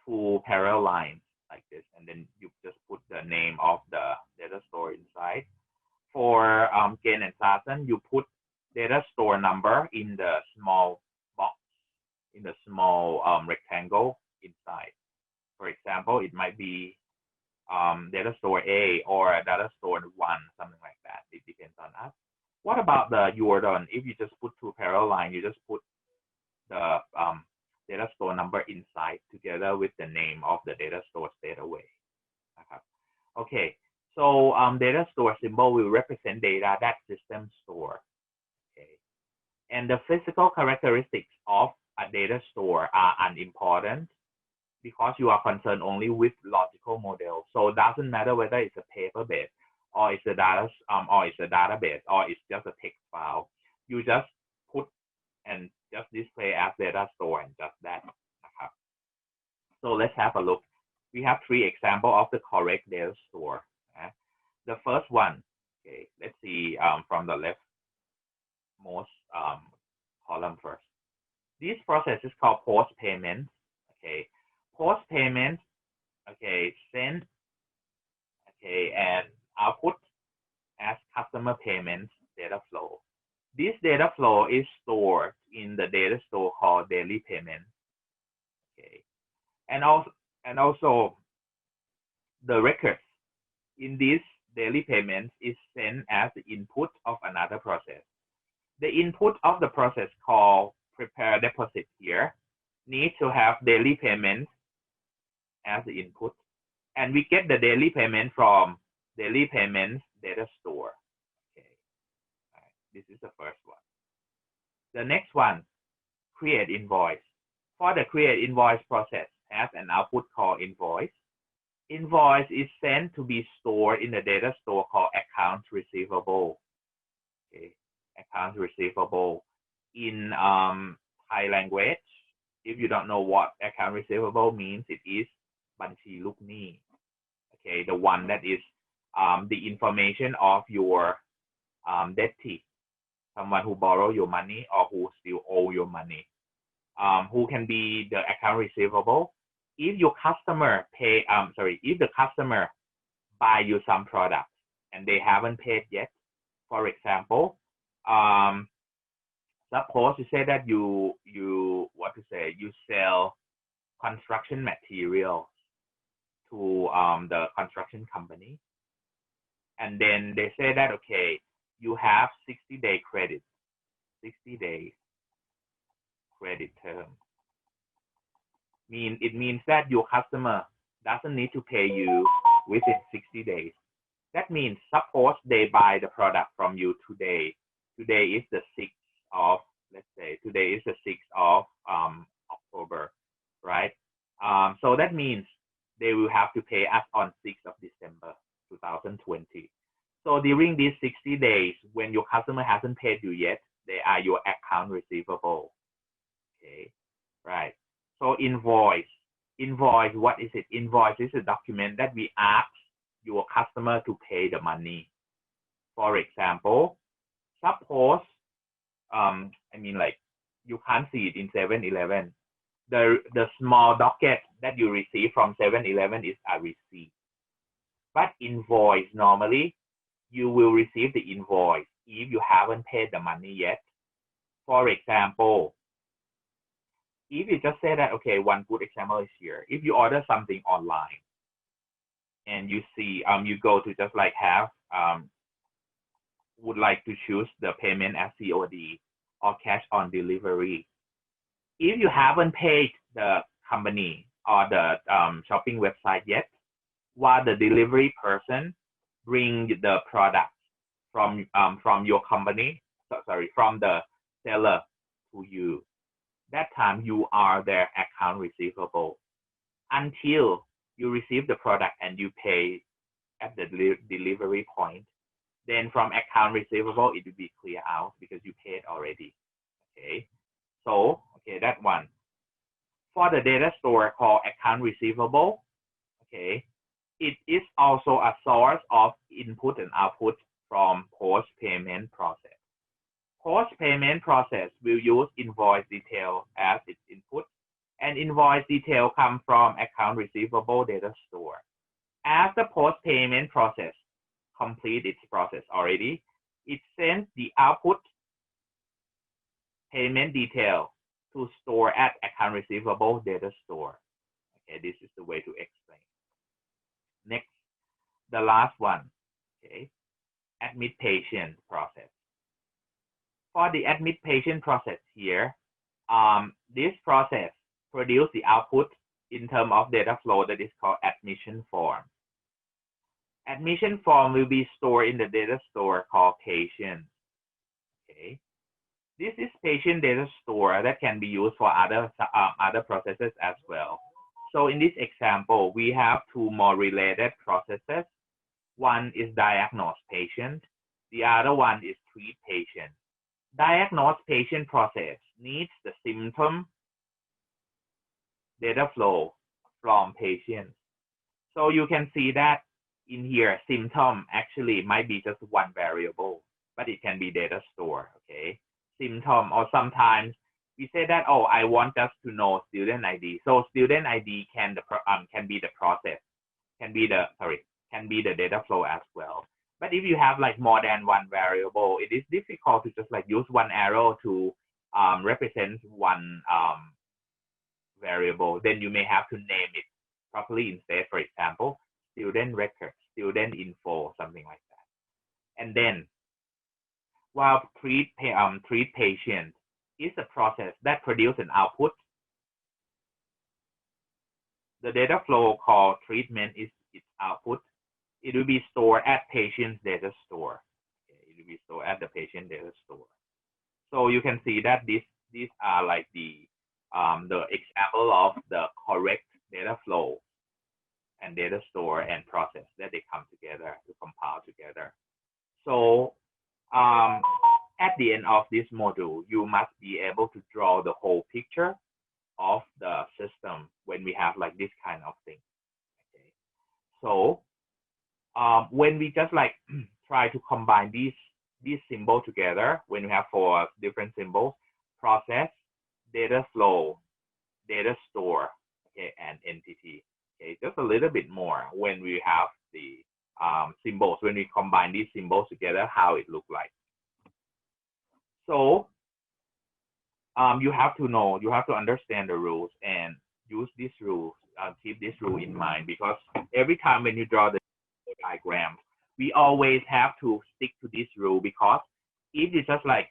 two parallel lines like this, and then you just put the name of the data store inside. For Jane and Saturn, you put data store number in the small box, in the small rectangle inside. For example, it might be data store A or data store 1, something like that. It depends on us. What about the Jordan? If you just put two parallel lines, you just put the data store number inside together with the name of the data store straight away. Okay, so data store symbol will represent data that system store. Okay, and the physical characteristics of a data store are unimportant because you are concerned only with logical model. So it doesn't matter whether it's a paper base or it's a database or it's just a text file. You just put and just display as data store and just that. So let's have a look. We have 3 examples of the correct data store. The first one, okay, let's see from the leftmost column first. This process is called post payment. Okay, post payment. Okay, send. Okay, and output as customer payments data flow. This data flow is stored in the data store called daily payment. Okay, and also the records in this daily payments is sent as the input of another process. The input of the process called prepare deposit here need to have daily payments as the input, and we get the daily payment from daily payments data store. Okay, right. This is the first one. The next one, create invoice. For the create invoice process has an output called invoice. Invoice is sent to be stored in the data store called accounts receivable. Okay, accounts receivable. In Thai language, if you don't know what account receivable means, it is บัญชีลูกหนี้. Okay, the one that is the information of your debtee, someone who borrow your money or who still owe your money. Who can be the account receivable? If your customer if the customer buy you some product and they haven't paid yet, for example, suppose you say that you sell construction materials to the construction company, and then they say that okay, you have 60-day credit, 60 days credit term. It means that your customer doesn't need to pay you within 60 days. That means suppose they buy the product from you today. Today is the 6th of, let's say, today is the 6th of October, right? So that means they will have to pay us on 6th of December 2020. So during these 60 days, when your customer hasn't paid you yet, they are your account receivable. Okay, right. So invoice, what is it? Invoice is a document that we ask your customer to pay the money. For example, suppose, like you can't see it in 7-Eleven. The small docket that you receive from 7-Eleven is a receipt. But invoice, normally, you will receive the invoice if you haven't paid the money yet. For example, if you just say that, okay, one good example is here. If you order something online and you see, you go to just like have, would like to choose the payment as COD or cash on delivery. If you haven't paid the company or the shopping website yet, while the delivery person bring the product from your company, from the seller to you, that time you are their account receivable. until you receive the product and you pay at the delivery point. Then from account receivable, it will be clear out because you paid already. Okay, so okay, that one. For the data store called account receivable, okay, it is also a source of input and output from post-payment process. Post-payment process will use invoice detail as its input, and invoice detail come from account receivable data store. As the post-payment process complete its process already, it sends the output payment detail to store at account receivable data store. Okay, this is the way to explain. Next, the last one, okay, admit patient process. For the admit patient process here, this process produce the output in terms of data flow that is called admission form. Admission form will be stored in the data store called patient. Okay, this is patient data store that can be used for other processes as well. So in this example, we have two more related processes. One is diagnose patient. The other one is treat patient. Diagnose patient process needs the symptom data flow from patients. So you can see that in here, symptom actually might be just one variable, but it can be data store, okay? Symptom, or sometimes we say that, oh, I want us to know student ID. So student ID can be the process, can be the data flow as well. But if you have like more than one variable, it is difficult to just like use one arrow to represent one variable. Then you may have to name it properly instead. For example, student record, student info, something like that. And then, while treat patient is a process that produces an output, the data flow called treatment is its output. It will be stored at patient's data store. Okay, it will be stored at the patient data store. So you can see that these are like the example of the correct data flow and data store and process that they come together to compile together. So at the end of this module, you must be able to draw the whole picture of the system when we have like this kind of thing. Okay. So when we just like try to combine these symbols together, when we have 4 different symbols, process, data flow, data store, okay, and entity. Okay, just a little bit more when we have the symbols, when we combine these symbols together, how it looks like. So you have to know, you have to understand the rules and use these rules, keep this rule in mind, because every time when you draw the diagram, we always have to stick to this rule, because if you just like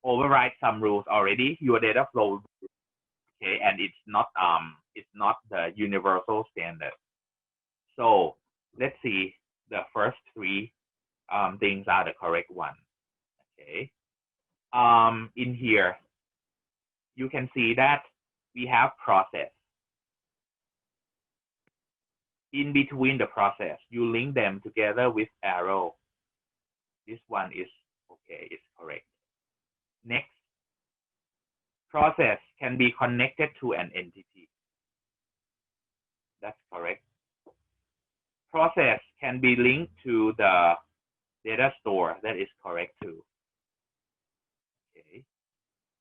override some rules already, your data flow, okay, and it's not the universal standard. So let's see, the first 3 things are the correct one. Okay. In here, you can see that we have process. In between the process, you link them together with arrow. This one is okay, it's correct. Next, process can be connected to an entity. That's correct. Process can be linked to the data store. That is correct too. Okay.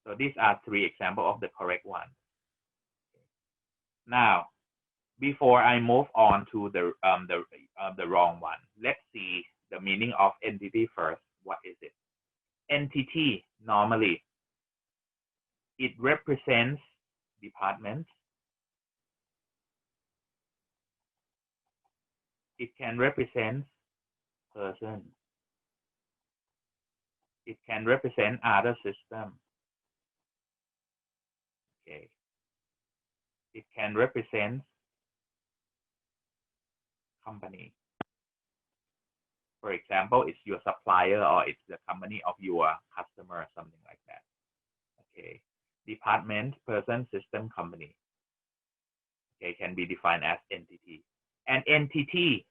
So these are 3 examples of the correct one. Now, before I move on to the wrong one, let's see the meaning of entity first. What is it? Entity, normally, it represents departments. It can represent person. It can represent other system. Okay. It can represent company. For example, it's your supplier or it's the company of your customer or something like that. Okay. Department, person, system, company. Okay, can be defined as entity. And entity,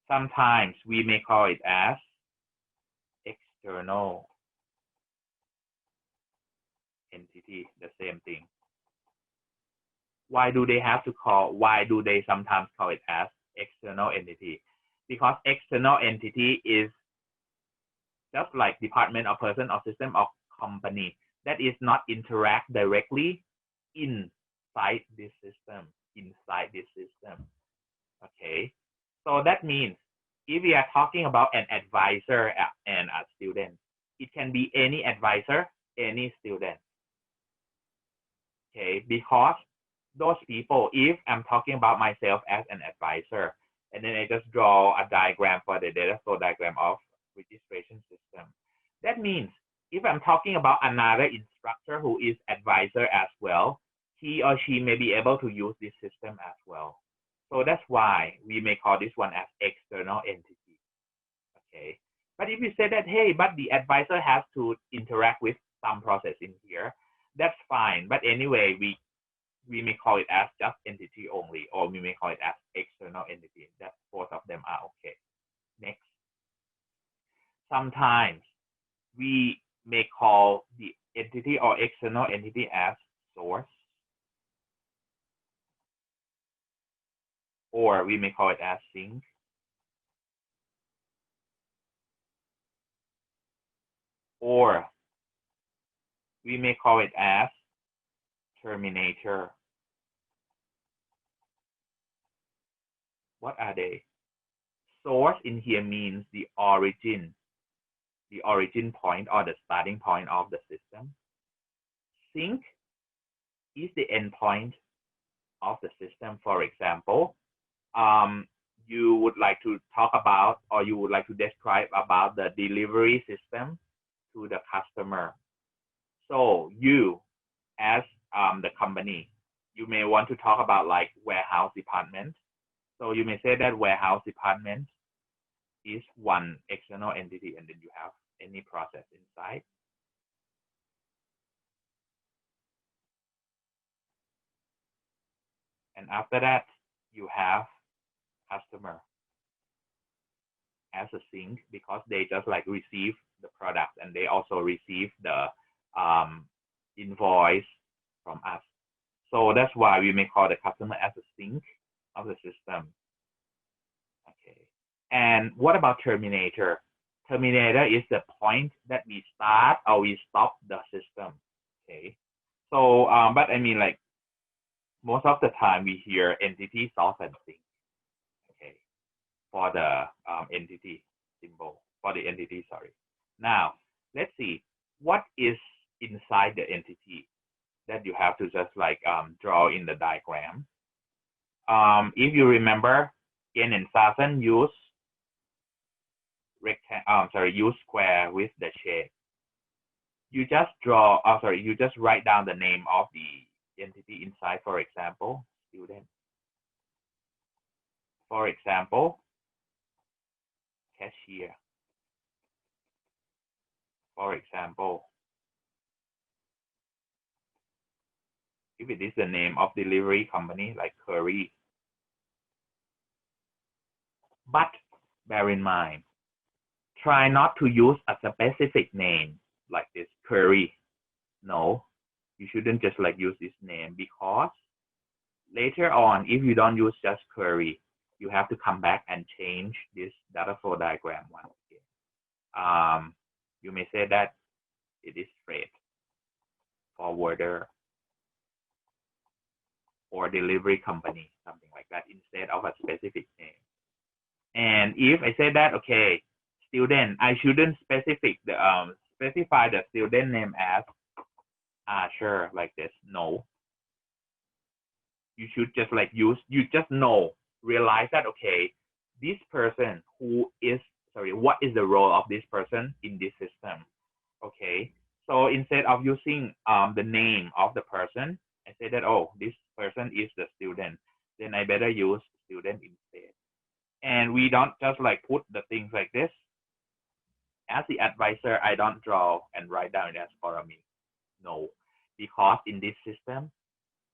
sometimes we may call it as external entity, the same thing. Why do they sometimes call it as external entity? Because external entity is just like department or person or system or company that is not interact directly inside this system. Okay, so that means if we are talking about an advisor and a student, it can be any advisor, any student. Okay, because those people, if I'm talking about myself as an advisor, and then I just draw a diagram for the data flow diagram of registration system. That means if I'm talking about another instructor who is advisor as well, he or she may be able to use this system as well. So that's why we may call this one as external entity. Okay, but if you say that, hey, but the advisor has to interact with some process in here, that's fine. But anyway, we may call it as just entity only, or we may call it as external entity. That both of them are okay. Next. Sometimes we may call the entity or external entity as source, or we may call it as sink, or we may call it as terminator. What are they? Source in here means the origin point or the starting point of the system. Sink is the end point of the system. For example, you would like to talk about, or you would like to describe about the delivery system to the customer. So you, as the company, you may want to talk about like warehouse department. So you may say that warehouse department is one external entity, and then you have any process inside. And after that, you have customer as a sink, because they just like receive the product and they also receive the invoice from us. So that's why we may call the customer as a sink of the system. Okay. And what about terminator? Terminator is the point that we start or we stop the system. Okay. So, but I mean, like most of the time we hear entity, source, and sink. Okay. For the entity symbol, for the entity, sorry. Now, let's see what is inside the entity that you have to just like draw in the diagram. If you remember, Yen and Sasan use use square with the shape. You just draw, you just write down the name of the entity inside, for example, student. For example, cashier. For example, if it is the name of delivery company like Curry. But bear in mind, try not to use a specific name like this, Curry. No, you shouldn't just like use this name, because later on, if you don't use just Curry, you have to come back and change this data flow diagram once again. You may say that it is freight, forwarder, or delivery company, something like that, instead of a specific name. And if I say that, okay, student, I shouldn't specify the student name as Asher like this. No. You should just like realize that, okay, this person what is the role of this person in this system? Okay. So instead of using the name of the person, I say that, oh, this person is the student. Then I better use student instead. And we don't just like put the things like this. As the advisor, I don't draw and write down as for me. No, because in this system,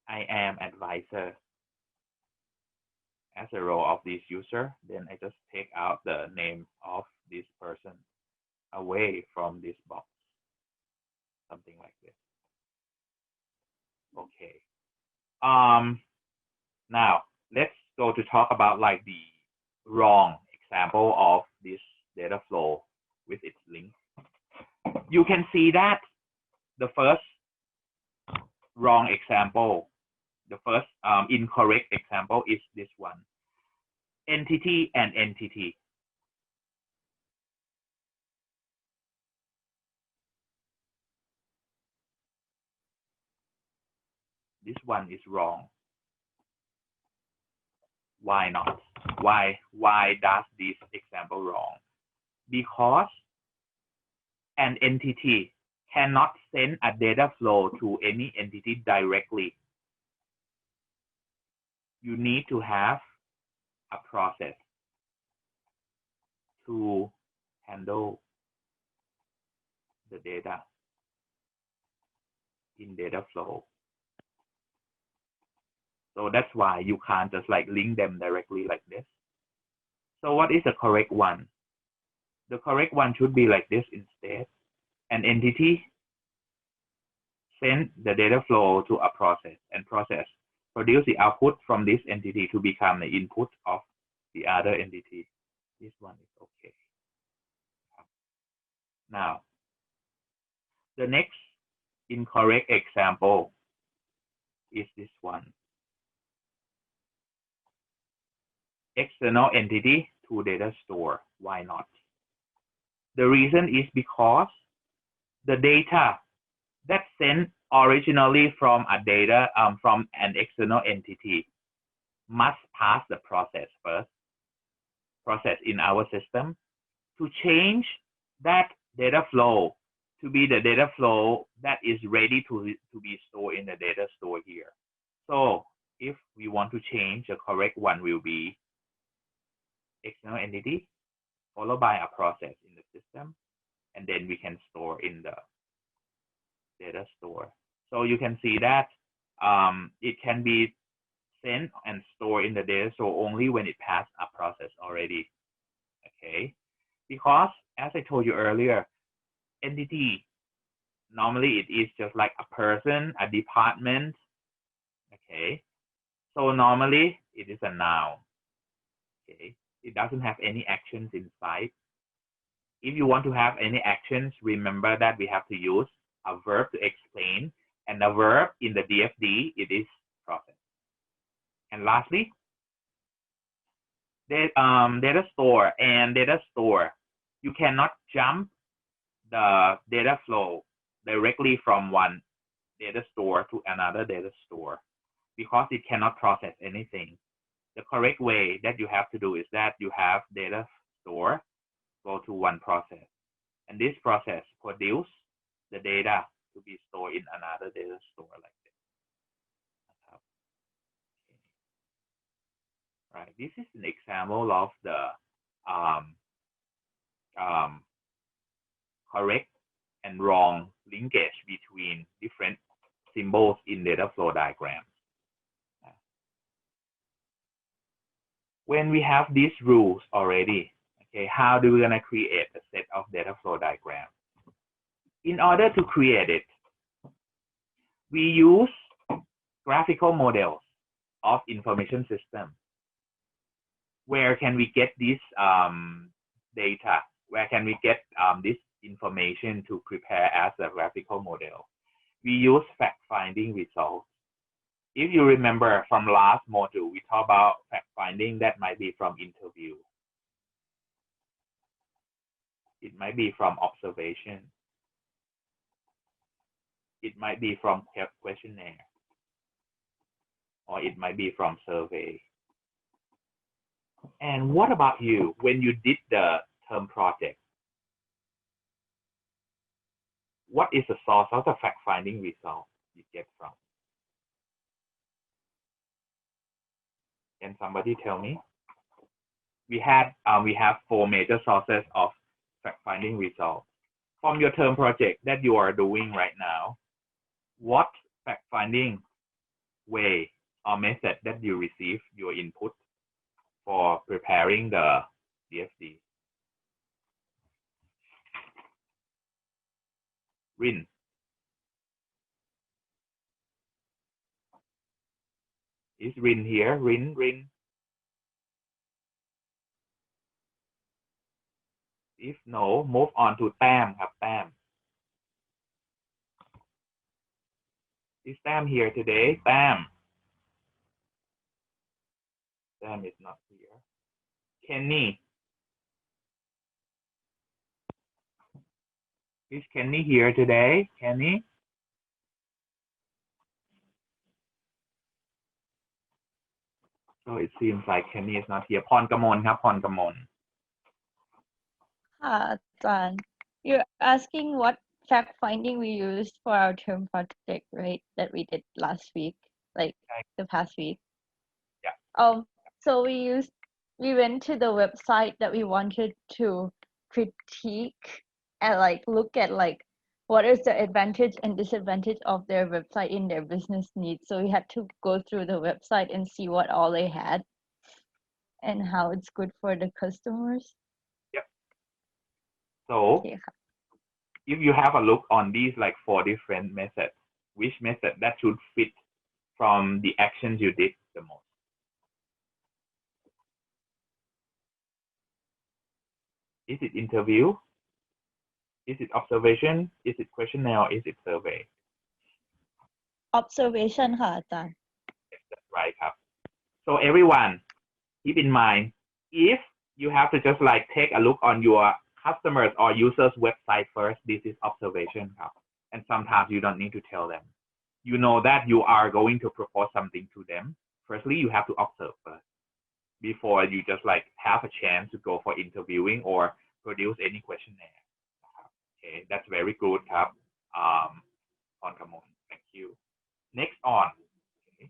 I am advisor. as a role of this user, then I just take out the name of this person away from this box, something like this. Okay. Now let's go to talk about like the wrong example of this data flow with its link. You can see that the first wrong example, the first incorrect example is this one. Entity and entity. This one is wrong. Why not? Why does this example wrong? Because an entity cannot send a data flow to any entity directly. You need to have a process to handle the data in data flow. So that's why you can't just like link them directly like this. So what is the correct one? The correct one should be like this instead. An entity send the data flow to a process, and process produce the output from this entity to become the input of the other entity. This one is okay. Now, the next incorrect example is this one. External entity to data store. Why not? The reason is because the data that sent originally from a data from an external entity must pass the process first, process in our system, to change that data flow to be the data flow that is ready to be stored in the data store here. So if we want to change, the correct one will be external entity followed by a process in the system, and then we can store in the data store. So you can see that it can be sent and stored in the data store only when it passed a process already. Okay, because as I told you earlier, entity normally it is just like a person, a department. Okay, so normally it is a noun. Okay, it doesn't have any actions inside. If you want to have any actions, remember that we have to use a verb to explain, and the verb in the DFD, it is process. And lastly, data store and data store. You cannot jump the data flow directly from one data store to another data store because it cannot process anything. The correct way that you have to do is that you have data store go to one process, and this process produce the data to be stored in another data store like this. Right. This is an example of the correct and wrong linkage between different symbols in data flow diagrams. When we have these rules already, okay, how do we gonna create a set of data flow diagrams? In order to create it, we use graphical models of information system. Where can we get this data? Where can we get this information to prepare as a graphical model? We use fact-finding results. If you remember from last module, we talked about fact-finding that might be from interview. It might be from observation. It might be from questionnaire. Or it might be from survey. And what about you when you did the term project? What is the source of the fact-finding result you get from? Can somebody tell me? We have 4 major sources of fact-finding results. From your term project that you are doing right now, what fact-finding way or method that you receive your input for preparing the DFD. Rin. Is Rin here? Rin. If no, move on to Tam ครับ Tam. Is Tam here today? Tam. Tam is not here. Kenny. Is Kenny here today? Kenny? So it seems like Kenny is not here. พรกมล ครับ พรกมล Tan, you're asking what fact finding we used for our term project, right? That we did last week, like the past week. Yeah. So we went to the website that we wanted to critique and like look at like what is the advantage and disadvantage of their website in their business needs. So we had to go through the website and see what all they had and how it's good for the customers. So Okay. if you have a look on these like 4 different methods, which method that should fit from the actions you did the most? Is it interview? Is it observation? Is it questionnaire? Is it survey? Observation ค่ะอาจารย์ That's right ครับ So everyone, keep in mind, if you have to just like take a look on your customers or users website first, this is observation ครับ and sometimes you don't need to tell them. You know that you are going to propose something to them. Firstly, you have to observe first before you just like have a chance to go for interviewing or produce any questionnaire. Okay, that's very good ครับ on Kamon. Thank you. Next on. Okay.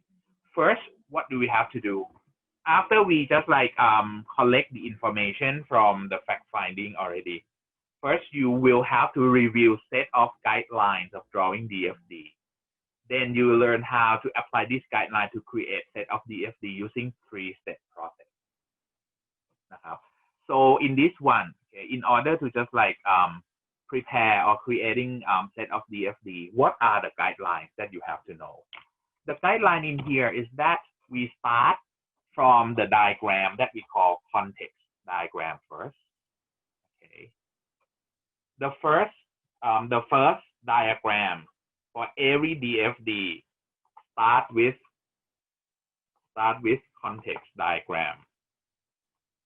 First, what do we have to do? After we just like collect the information from the fact finding already, first you will have to review set of guidelines of drawing DFD. Then you will learn how to apply this guideline to create set of DFD using 3-step process. So in this one, okay, in order to just like prepare or creating set of DFD, what are the guidelines that you have to know? The guideline in here is that we start from the diagram that we call context diagram first. Okay. The first diagram for every DFD start with context diagram.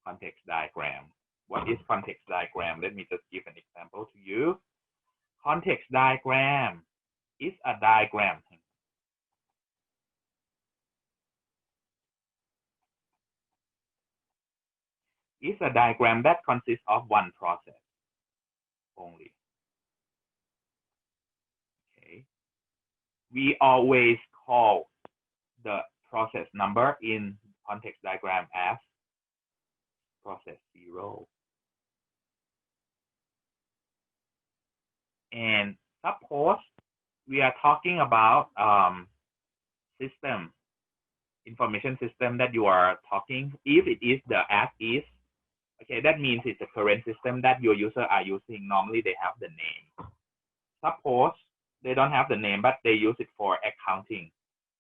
Context diagram. What is context diagram? Let me just give an example to you. Context diagram is a diagram. It's a diagram that consists of one process only. Okay. We always call the process number in context diagram as process 0. And suppose we are talking about system, information system that you are talking. If it is the as is, okay, that means it's the current system that your user are using. Normally they have the name. Suppose they don't have the name, but they use it for accounting.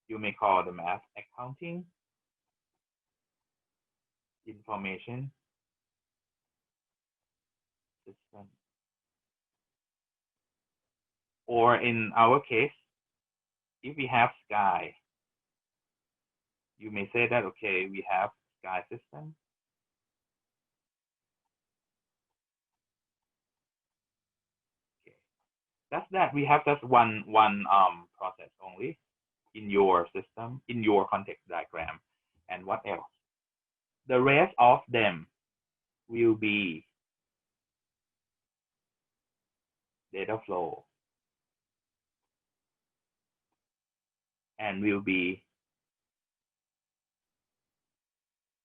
You may call them as accounting information system. Or in our case, if we have sky, you may say that, okay, we have sky system. Okay. That's that. We have just one process only in your system, in your context diagram. And what else? The rest of them will be data flow and will be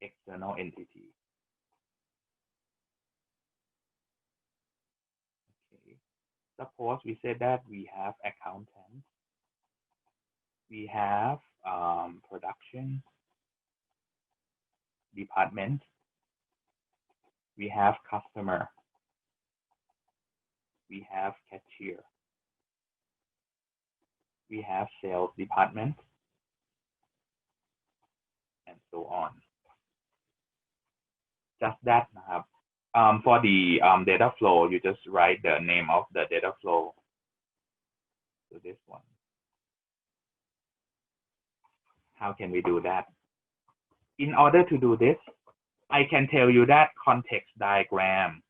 external entity. Okay. Suppose we say that we have accountant, we have production, department. We have customer. We have cashier. We have sales department, and so on. Just that, for the data flow, you just write the name of the data flow. So this one. How can we do that? In order to do this, I can tell you that context diagram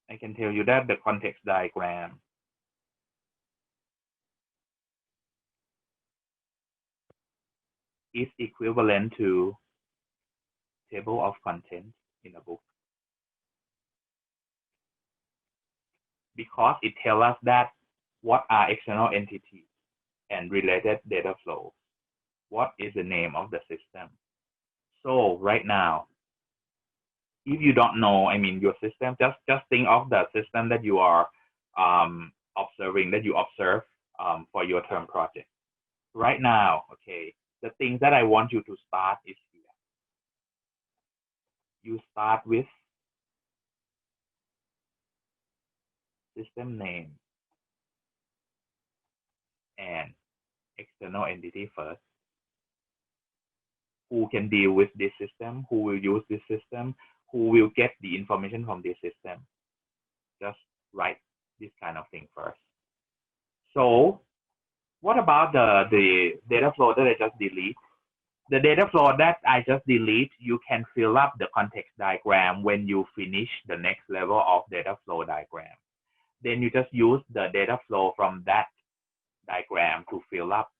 the context diagram is equivalent to table of contents in a book, because it tells us that what are external entities and related data flows. What is the name of the system? So right now, if you don't know, your system, just think of the system that you are observing, that you observe for your term project. Right now, okay, the thing that I want you to start is here. You start with system name and external entity first. Who can deal with this system? Who will use this system? Who will get the information from this system? Just write this kind of thing first. So what about the data flow that I just delete? The data flow that I just delete, you can fill up the context diagram when you finish the next level of data flow diagram. Then you just use the data flow from that diagram to fill up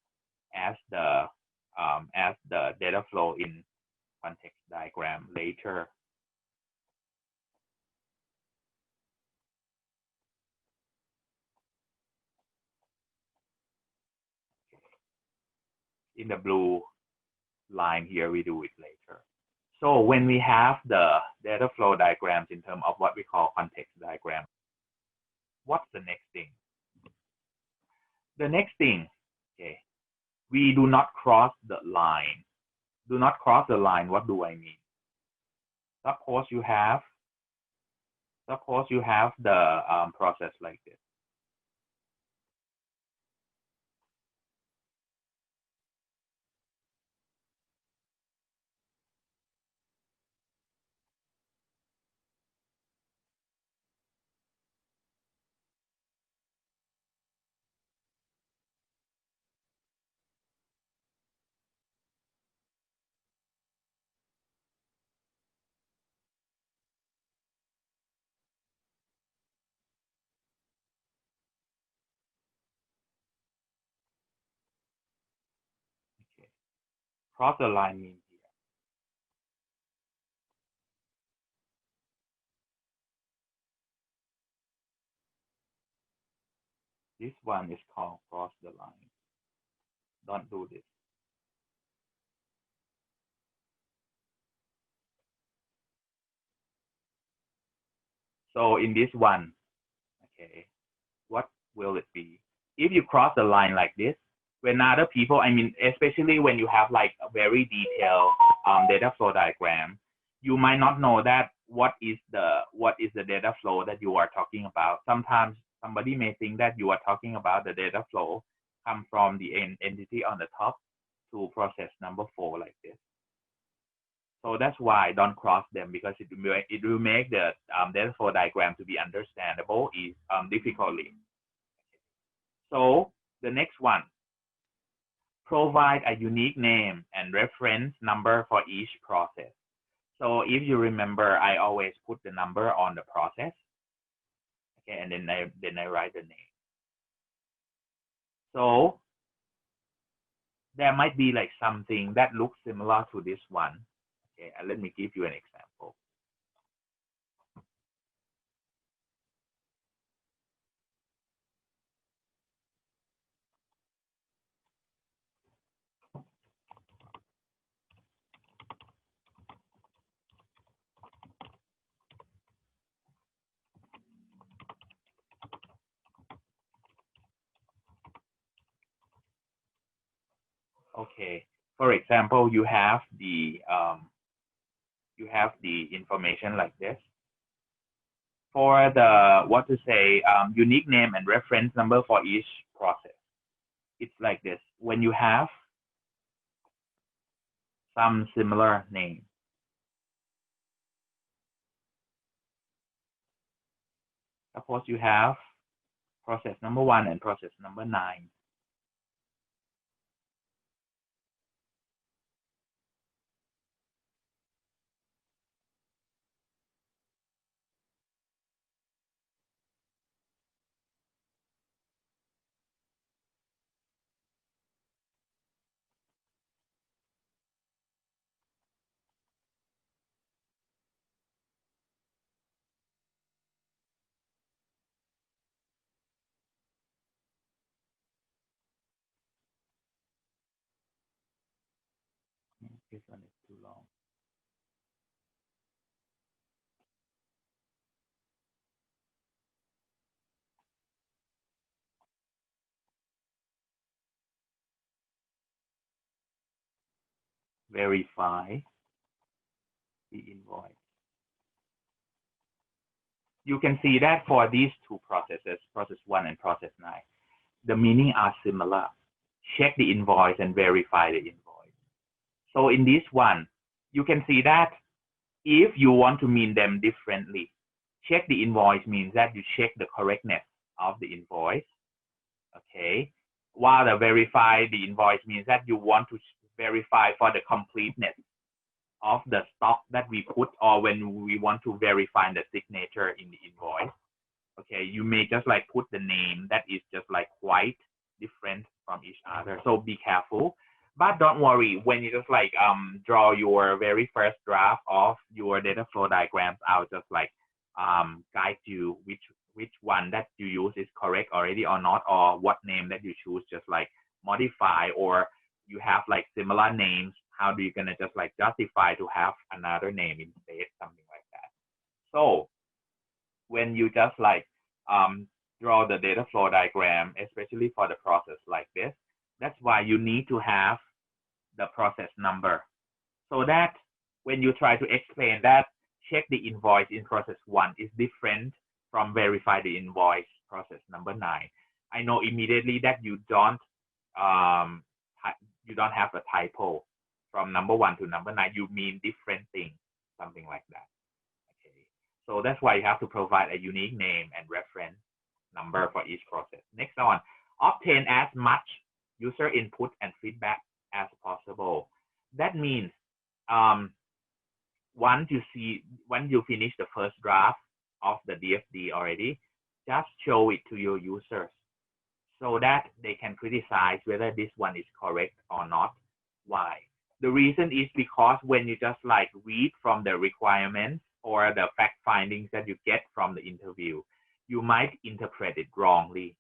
as the data flow in context diagram later. In the blue line here, we do it later. So when we have the data flow diagrams in terms of what we call context diagram, what's the next thing? The next thing, okay, we do not cross the line. Do not cross the line. What do I mean? Suppose you have the process like this. Okay. Cross the line means here. This one is called cross the line. Don't do this. So in this one, okay, what will it be? If you cross the line like this, when other people, especially when you have like a very detailed data flow diagram, you might not know that what is the data flow that you are talking about. Sometimes somebody may think that you are talking about the data flow come from the entity on the top to process number 4 like this. So that's why don't cross them, because it will make the data flow diagram to be understandable is difficultly. So the next one, provide a unique name and reference number for each process. So if you remember, I always put the number on the process, okay, and then I write the name. So there might be like something that looks similar to this one. Okay, let me give you an example. Okay. For example, you have the information like this. For the unique name and reference number for each process, it's like this. When you have some similar name, suppose you have process number 1 and process number 9. This one is too long. Verify the invoice. You can see that for these two processes, process 1 and process 9, the meaning are similar. Check the invoice and verify the invoice. So in this one, you can see that if you want to mean them differently, check the invoice means that you check the correctness of the invoice. Okay. While the verify the invoice means that you want to verify for the completeness of the stock that we put, or when we want to verify the signature in the invoice. Okay, you may just like put the name that is just like quite different from each other. So be careful, but don't worry when you just like draw your very first draft of your data flow diagrams. I'll just like guide you which one that you use is correct already or not, or what name that you choose just like modify, or you have like similar names. How do you gonna just like justify to have another name instead, something like that. So when you just like draw the data flow diagram, especially for the process like this, that's why you need to have the process number, so that when you try to explain that check the invoice in process 1 is different from verify the invoice process number 9. I know immediately that you don't have a typo from number 1 to number 9. You mean different things, something like that. Okay, so that's why you have to provide a unique name and reference number for each process. Next one, obtain as much user input and feedback as possible. That means once you finish the first draft of the DFD already, just show it to your users so that they can criticize whether this one is correct or not. Why? The reason is because when you just like read from the requirements or the fact findings that you get from the interview, you might interpret it wrongly.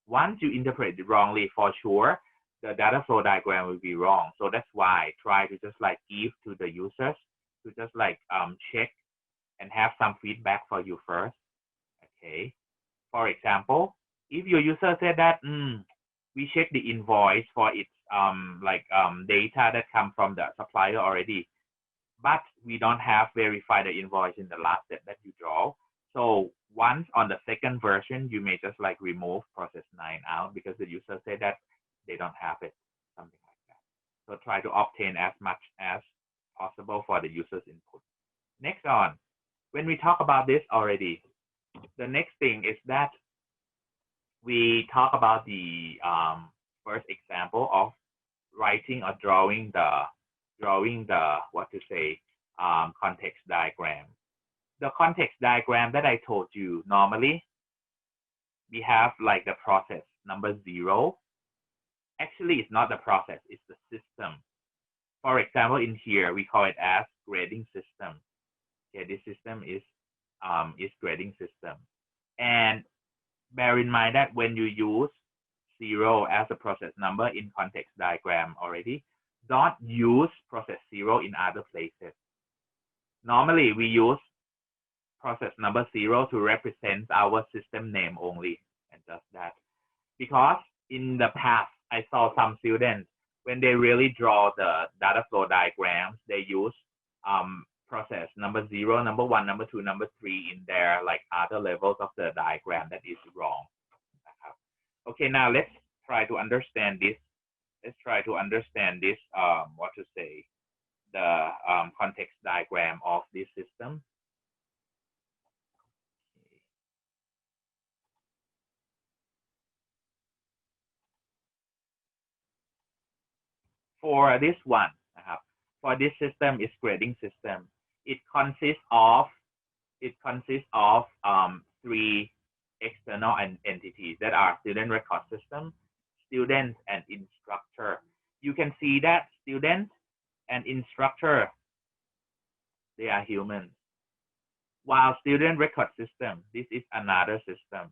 Once you interpret it wrongly, for sure, the data flow diagram will be wrong. So that's why try to just like give to the users to just like check and have some feedback for you first. Okay. For example, if your user said that we check the invoice for its data that come from the supplier already, but we don't have verified the invoice in the last step that you draw. So once on the second version, you may just like remove process 9 out because the user said that they don't have it, something like that. So try to obtain as much as possible for the user's input. Next on, when we talk about this already, the next thing is that we talk about the first example of writing or drawing the context diagram. The context diagram that I told you, normally we have like the process number 0. Actually, it's not the process, it's the system. For example, in here we call it as grading system. Okay, this system is grading system. And bear in mind that when you use 0 as a process number in context diagram already, don't use process 0 in other places. Normally, we use process number 0 to represent our system name only, and just that. Because in the past, I saw some students, when they really draw the data flow diagrams, they use process number 0, number 1, number 2, number 3 in their like other levels of the diagram. That is wrong. Okay, now let's try to understand this. Let's try to understand this, what to say, the context diagram of this system. For this one, for this system is grading system. It consists of 3 external entities that are student record system, students, and instructor. You can see that student and instructor, they are humans. While student record system, this is another system.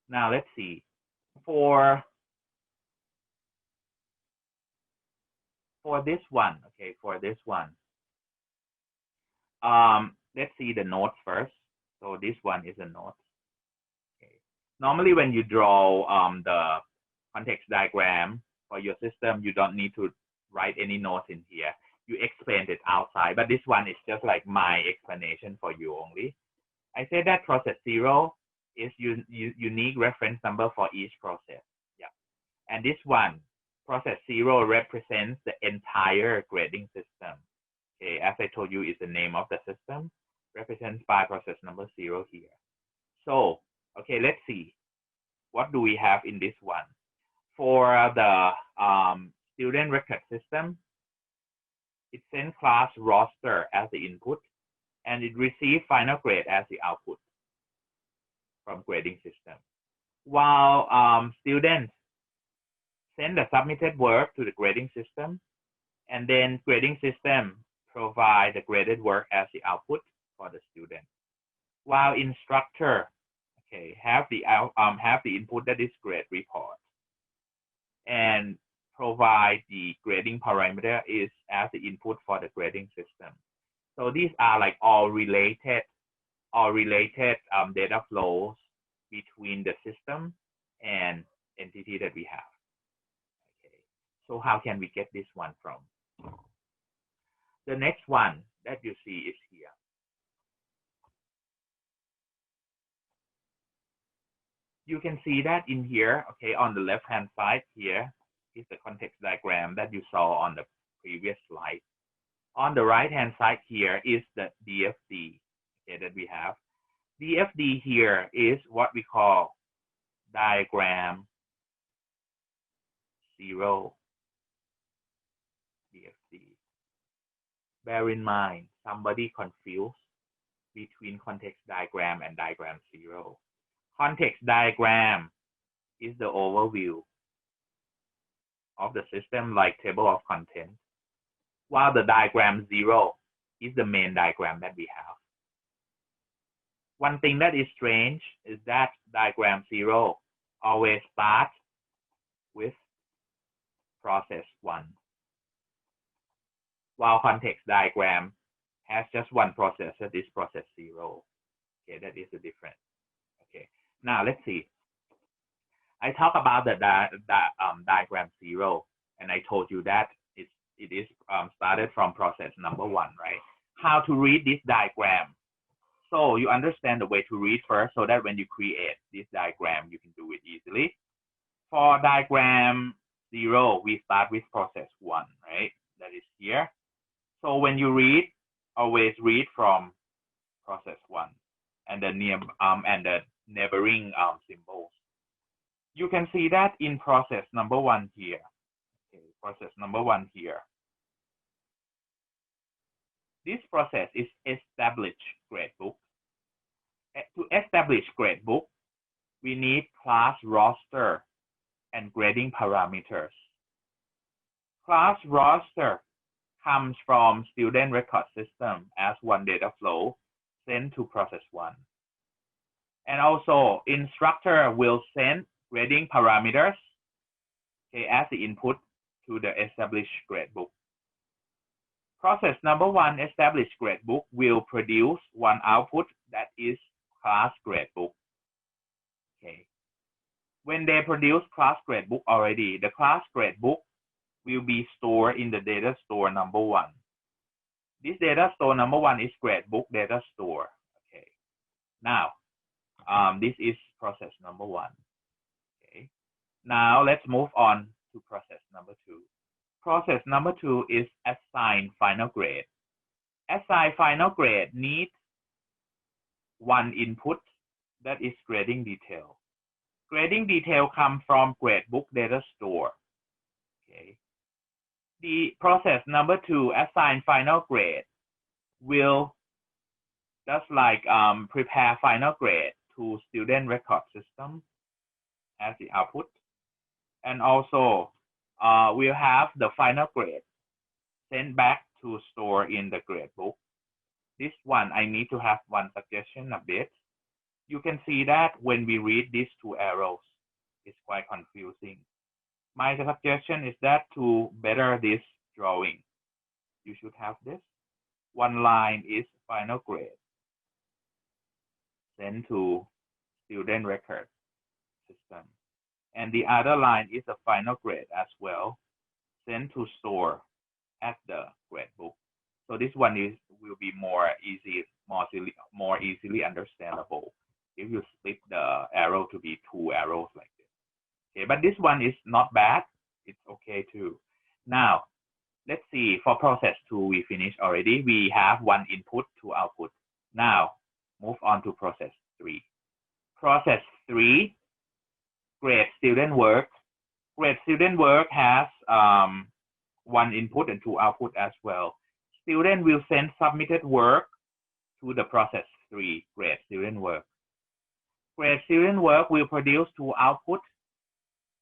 Now let's see. For this one, okay, for this one, let's see the notes first. So this one is a note. Okay. Normally, when you draw the context diagram for your system, you don't need to write any notes in here. You explain it outside, but this one is just like my explanation for you only. I said that process 0 is unique reference number for each process. Yeah, and this one, process 0, represents the entire grading system. Okay, as I told you, is the name of the system, represented by process number 0 here. So, okay, let's see. What do we have in this one? For the student record system, it sends class roster as the input, and it receives final grade as the output from grading system. While students send the submitted work to the grading system, and then grading system provide the graded work as the output for the student. While instructor, okay, have the input, that is grade report, and provide the grading parameter is as the input for the grading system. So these are like all related data flows between the system and entity that we have. Okay, so how can we get this one from? The next one that you see is here. You can see that in here, okay, on the left-hand side here is the context diagram that you saw on the previous slide. On the right-hand side here is the DFD, okay, that we have. DFD here is what we call diagram 0. DFD. Bear in mind, somebody confused between context diagram and diagram 0. Context diagram is the overview of the system, like table of contents, while the diagram 0 is the main diagram that we have. One thing that is strange is that diagram 0 always starts with process 1, while context diagram has just one process, that is process 0. Okay, that is the difference. Okay, now let's see. I talk about the diagram 0, and I told you that it is started from process number 1, right? How to read this diagram? So you understand the way to read first, so that when you create this diagram, you can do it easily. For diagram 0, we start with process 1, right? That is here. So when you read, always read from process 1 and the neighboring symbols. You can see that in process number 1 here. Okay, process number 1 here. This process is establish gradebook. To establish gradebook, we need class roster and grading parameters. Class roster comes from student record system as one data flow sent to process 1. And also instructor will send grading parameters, okay, as the input to the established gradebook. Process number 1, established gradebook, will produce one output that is class gradebook. Okay. When they produce class gradebook already, the class gradebook will be stored in the data store number 1. This data store number 1 is gradebook data store. Okay. Now, this is process number 1. Okay. Now let's move on to process number 2. Process number 2 is assign final grade. Assign final grade needs one input, that is grading detail. Grading detail comes from gradebook data store. Okay. The process number 2, assign final grade, will just like prepare final grade to student record system as the output, and also we'll have the final grade sent back to store in the gradebook. This one, I need to have one suggestion a bit. You can see that when we read these 2 arrows, it's quite confusing. My suggestion is that to better this drawing, you should have this. One line is final grade, sent to student record system. And the other line is a final grade as well, sent to store at the gradebook. So this one will be more easily understandable if you split the arrow to be 2 arrows like this. Okay, but this one is not bad. It's okay too. Now, let's see, for process 2, we finished already. We have one input, 2 output. Now, move on to process 3. Process 3, grade student work. Grade student work has one input and 2 output as well. Student will send submitted work to the process 3, grade student work. Grade student work will produce 2 outputs.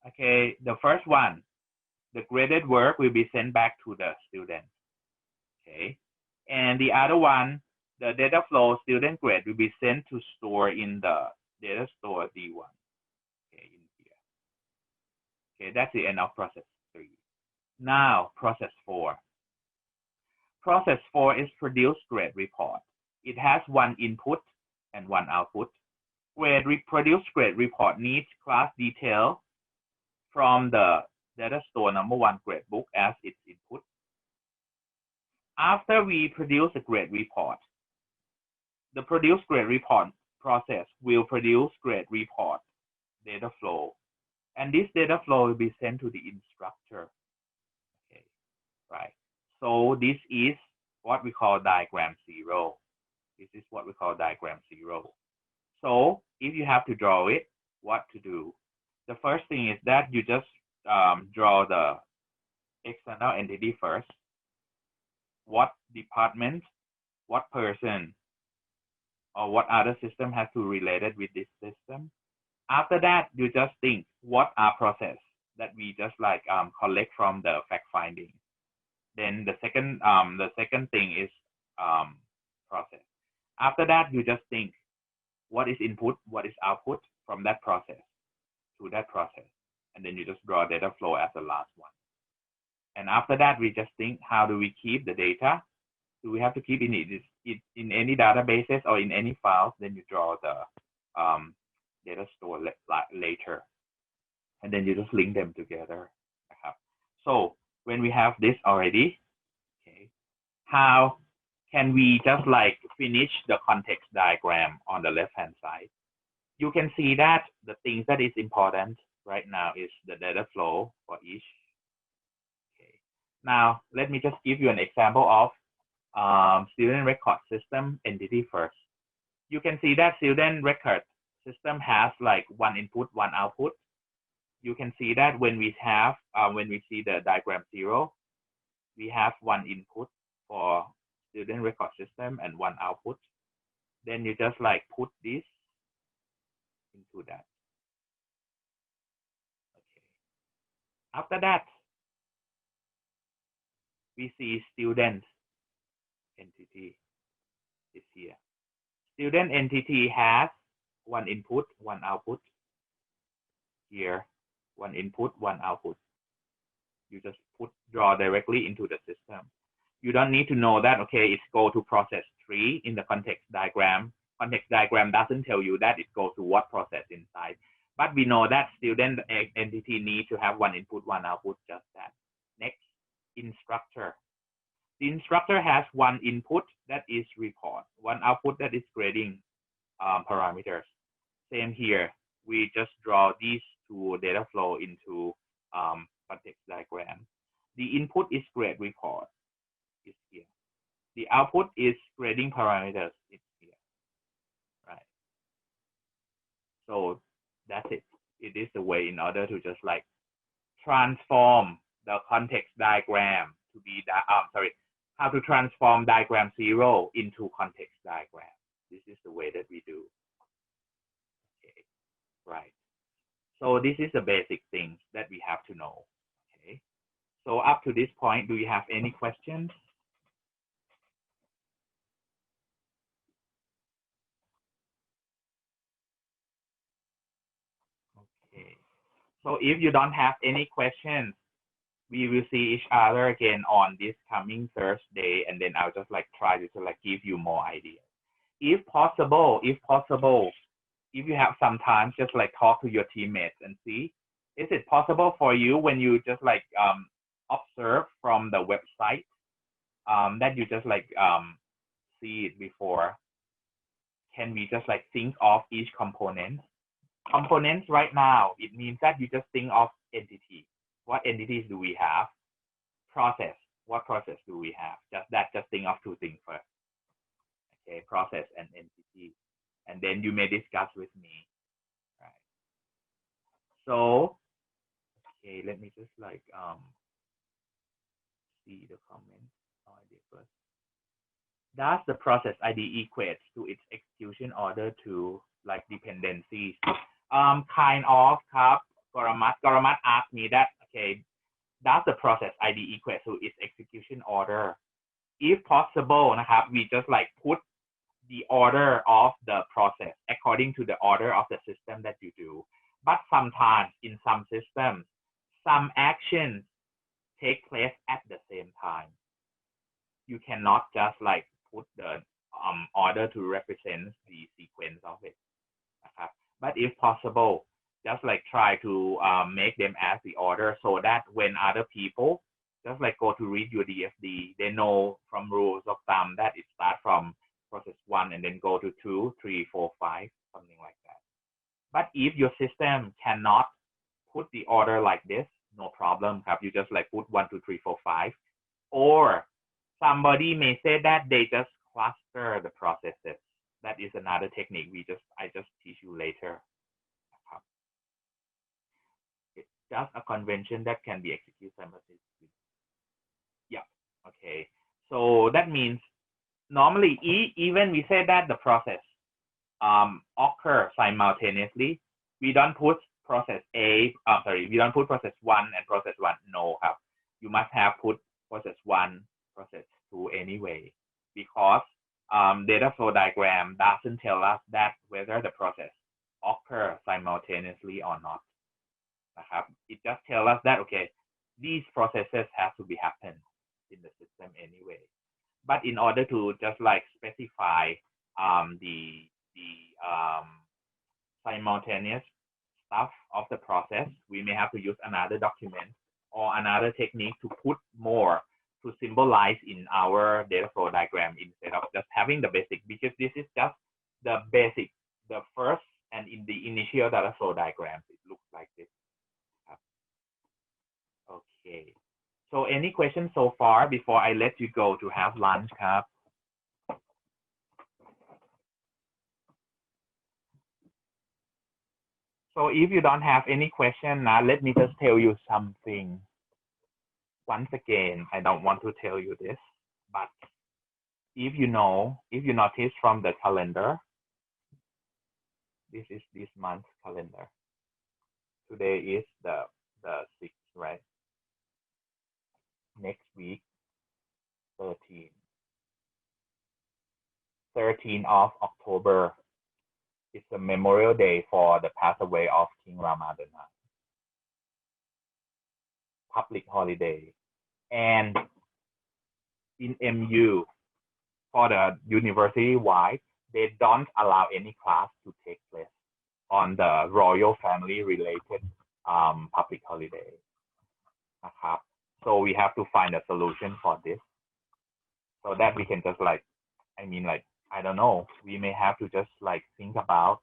Okay, the first one, the graded work will be sent back to the student. Okay, and the other one, the data flow student grade will be sent to store in the data store D1. Okay, in here. Okay, that's the end of process 3. Now, process 4. Process 4 is produce grade report. It has one input and one output. Produce grade report needs class detail from the data store number 1 gradebook as its input. After we produce a grade report, the produce grade report process will produce grade report data flow, and this data flow will be sent to the instructor. Okay, right. So this is what we call diagram 0. This is what we call diagram 0. So if you have to draw it, what to do? The first thing is that you just draw the external entity first. What department, what person, or what other system has to relate it with this system. After that, you just think what are process that we just like collect from the fact finding. Then the second thing is process. After that, you just think what is input, what is output from that process to that process. And then you just draw data flow as the last one. And after that, we just think, how do we keep the data? Do we have to keep in any databases or in any files? Then you draw the data store later. And then you just link them together. So when we have this already, okay, how can we just like finish the context diagram on the left-hand side? You can see that the things that is important right now is the data flow for each. Okay. Now, let me just give you an example of student record system entity first. You can see that student record system has like one input, one output. You can see that when we have, when we see the diagram 0, we have one input for student record system and one output. Then you just like put this into that. Okay. After that, we see student entity is here. Student entity has one input, one output. here, one input, one output. You just draw directly into the system. You don't need to know that, okay, it's go to process 3 in the context diagram. Context diagram doesn't tell you that it goes to what process inside. But we know that student entity need to have one input, one output, just that. Next, instructor. The instructor has one input that is report, one output that is grading parameters. Same here. We just draw these two data flow into context diagram. The input is grade report. It's here. The output is grading parameters. It's here. Right. So that's it. It is the way in order to just like transform the context diagram to be that how to transform diagram 0 into context diagram. This is the way that we do. Okay, right. So this is the basic things that we have to know. Okay. So up to this point, do you have any questions? Okay. So if you don't have any questions, we will see each other again on this coming Thursday, and then I'll just like try to like give you more ideas. If possible, if you have some time, just like talk to your teammates and see, is it possible for you when you just like observe from the website that you just like see it before? Can we just like think of each component? Components right now, it means that you just think of entity. What entities do we have? Process. What process do we have? Just think of two things first. Okay, process and entity. And then you may discuss with me. Right. So, okay, let me just like see the comments first. Does the process ID equates to its execution order to like dependencies? Kind of,ครับ. Garamat asked me that, okay, does the process ID equate to its execution order? If possible, we just like put the order of the process according to the order of the system that you do. But sometimes in some systems, some actions take place at the same time. You cannot just like put the order to represent the sequence of it. But if possible, just like try to make them as the order so that when other people just like go to read your DFD, they know from rules of thumb that it starts from process 1 and then go to 2, 3, 4, 5, something like that. But if your system cannot put the order like this, no problem. You just like put 1, 2, 3, 4, 5. Or somebody may say that they just cluster the processes. That is another technique. I just teach you later. It's just a convention that can be executed simultaneously. Yeah. Okay. So that means normally even we say that the process occur simultaneously. We don't put process we don't put process 1 and process 1. No, you must have put process 1, process 2 anyway, because data flow diagram doesn't tell us that whether the process occur simultaneously or not. It just tells us that, okay, these processes have to be happen in the system anyway. But in order to just like specify the simultaneous stuff of the process, we may have to use another document or another technique to put more to symbolize in our data flow diagram instead of just having the basic, because this is just the basic, the first and in the initial data flow diagrams, it looks like this. Okay. So any questions so far before I let you go to have lunch, Cap? So if you don't have any question now, let me just tell you something. Once again, I don't want to tell you this, but if you notice from the calendar, this is this month's calendar. Today is the 6th, right? Next week, 13th of October. It's a Memorial Day for the pass away of King Ramadana. public holiday. And in MU, for the university-wide, they don't allow any class to take place on the royal family related public holiday. So we have to find a solution for this, so that we can just like, I don't know, we may have to just like think about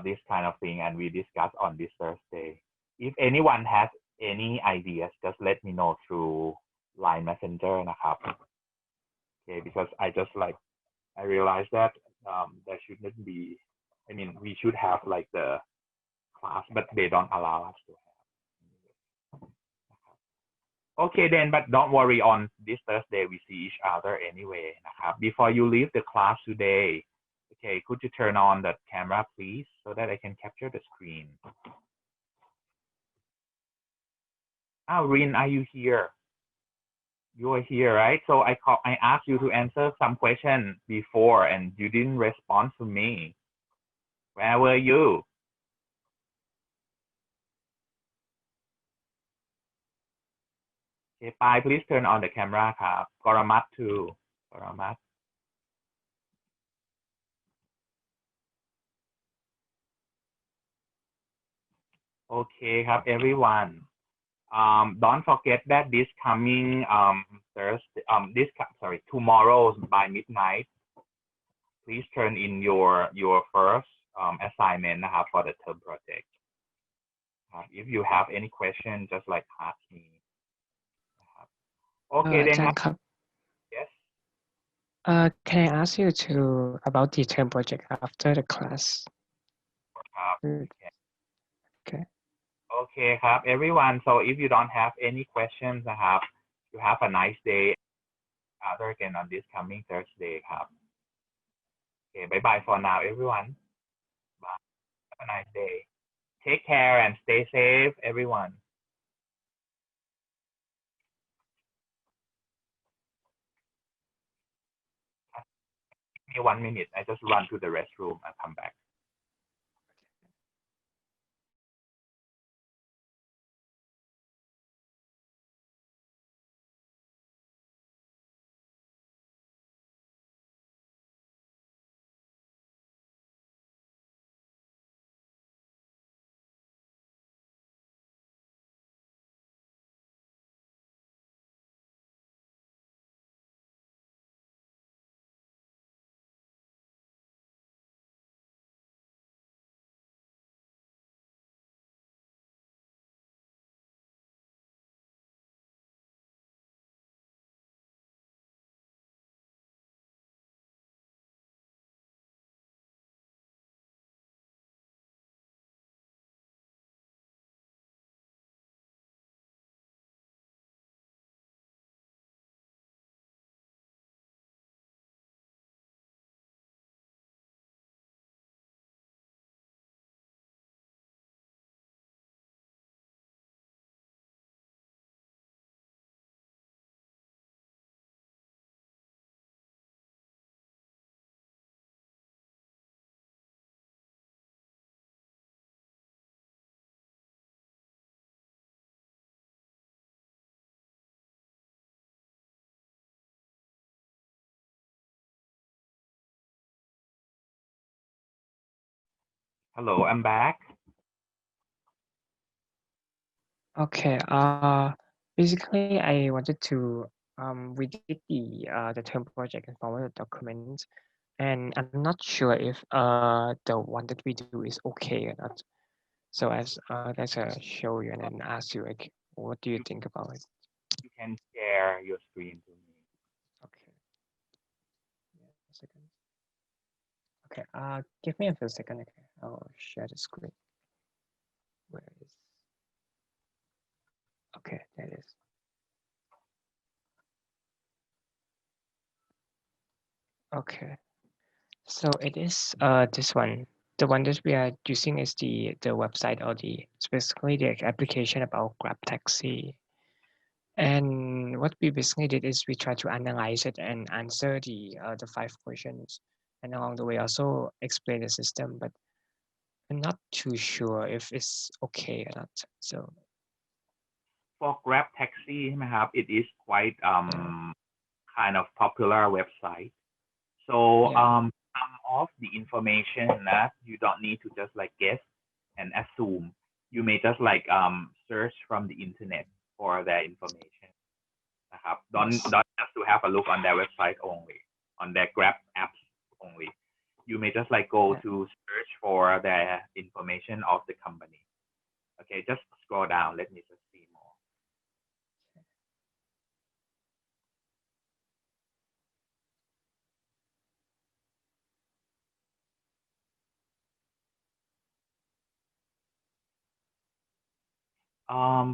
this kind of thing, and we discuss on this Thursday. If anyone has any ideas, just let me know through Line Messengerนะครับ. Okay, because I realized that there shouldn't be, we should have like the class, but they don't allow us to have. Okay then, but don't worry, on this Thursday we see each other anywayนะครับ. Before you leave the class today, okay, could you turn on the camera please, so that I can capture the screen? Rin, are you here? You are here, right? So I asked you to answer some question before, and you didn't respond to me. Where were you? Okay, Pai, please turn on the camera ครับ Goramat too. Goramat. Okay ครับ everyone. Don't forget that this coming Thursday, tomorrow by midnight, please turn in your first assignmentนะครับ for the term project. If you have any question, just like ask me. Okay, then. อาจารย์ครับ Yes. Can I ask you to about the term project after the class? Okay. Okay ครับ everyone. So if you don't have any questions นะครับ you have a nice day. Other again on this coming Thursday ครับ Okay, bye bye for now, everyone. Bye. Have a nice day. Take care and stay safe, everyone. Give me 1 minute. I just run to the restroom and come back. Hello, I'm back. Okay. Basically, I wanted to we did the term project and forward the document, and I'm not sure if the one that we do is okay or not. So as let's show you and then ask you like, what do you think about it? You can share your screen to me. Okay. Yeah, a second. Okay. Give me a few seconds. Okay, I'll share the screen. Where is? Okay, there it is. Okay. So it is this one. The one that we are using is the website, or it's basically the application about Grab Taxi. And what we basically did is we tried to analyze it and answer the 5 questions, and along the way also explain the system, but I'm not too sure if it's okay or not. So for Grab Taxi ใช่ไหมครับ it is quite kind of popular website. So some of the information that you don't need to just like guess and assume. You may just like search from the internet for their information. นะครับ don't just to have a look on their website only, on their Grab apps only. You may just like go to search for their information of the company. Okay, just scroll down. Let me just see more.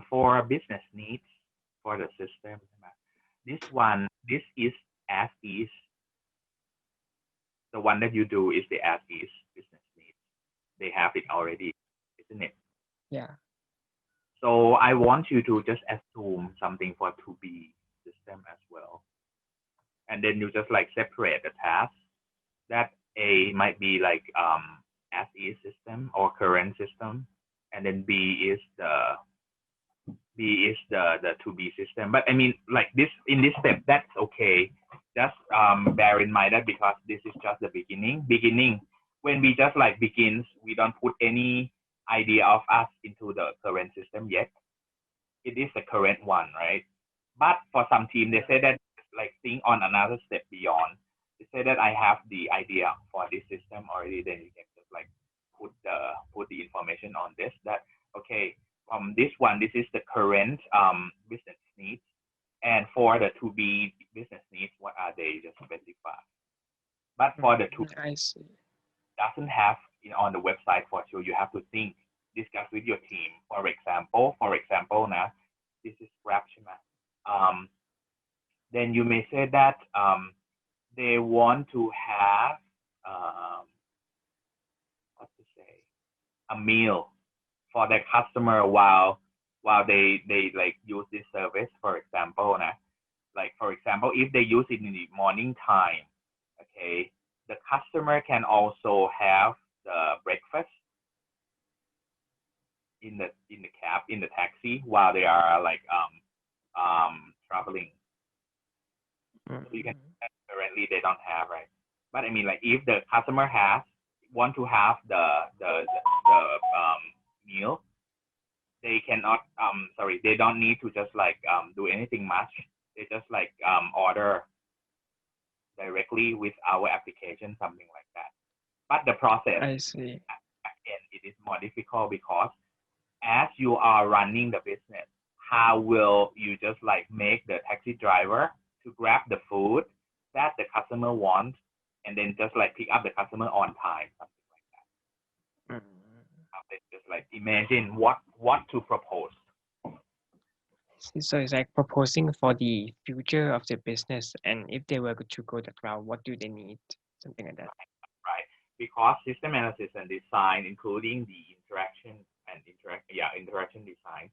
For business needs for the system, this is as is. The one that you do is the as is business needs. They have it already, isn't it? Yeah. So I want you to just assume something for to be system as well. And then you just like separate the tasks. That A might be like as is system or current system. And then B is the to be system. But I mean, like this in this step, that's okay. Just bear in mind that because this is just the beginning. When we just like begins, we don't put any idea of us into the current system yet. It is the current one, right? But for some team, they say that like think on another step beyond. They say that I have the idea for this system already. Then you can just like put the information on this. That okay. This one, this is the current business needs, and for the to be business needs, what are they? Just specify. But for the to I see. doesn't have on the website for sure. You have to think, discuss with your team. For example, now this is Grab, then you may say that they want to have what to say, a meal for the customer while they like use this service. For example, like for example, if they use it in the morning time, okay, the customer can also have the breakfast in the cab, in the taxi while they are like traveling. So you can currently they don't have, right? But I mean, like if the customer want to have the meal, they cannot they don't need to just like do anything much. They just like order directly with our application, something like that. But the process, I see. again, it is more difficult because as you are running the business, how will you just like make the taxi driver to grab the food that the customer wants and then just like pick up the customer on time, something like that. Just like imagine what to propose. So it's like proposing for the future of the business, and if they were to go the cloud, what do they need? Something like that. Right. Because system analysis and design, including the interaction design,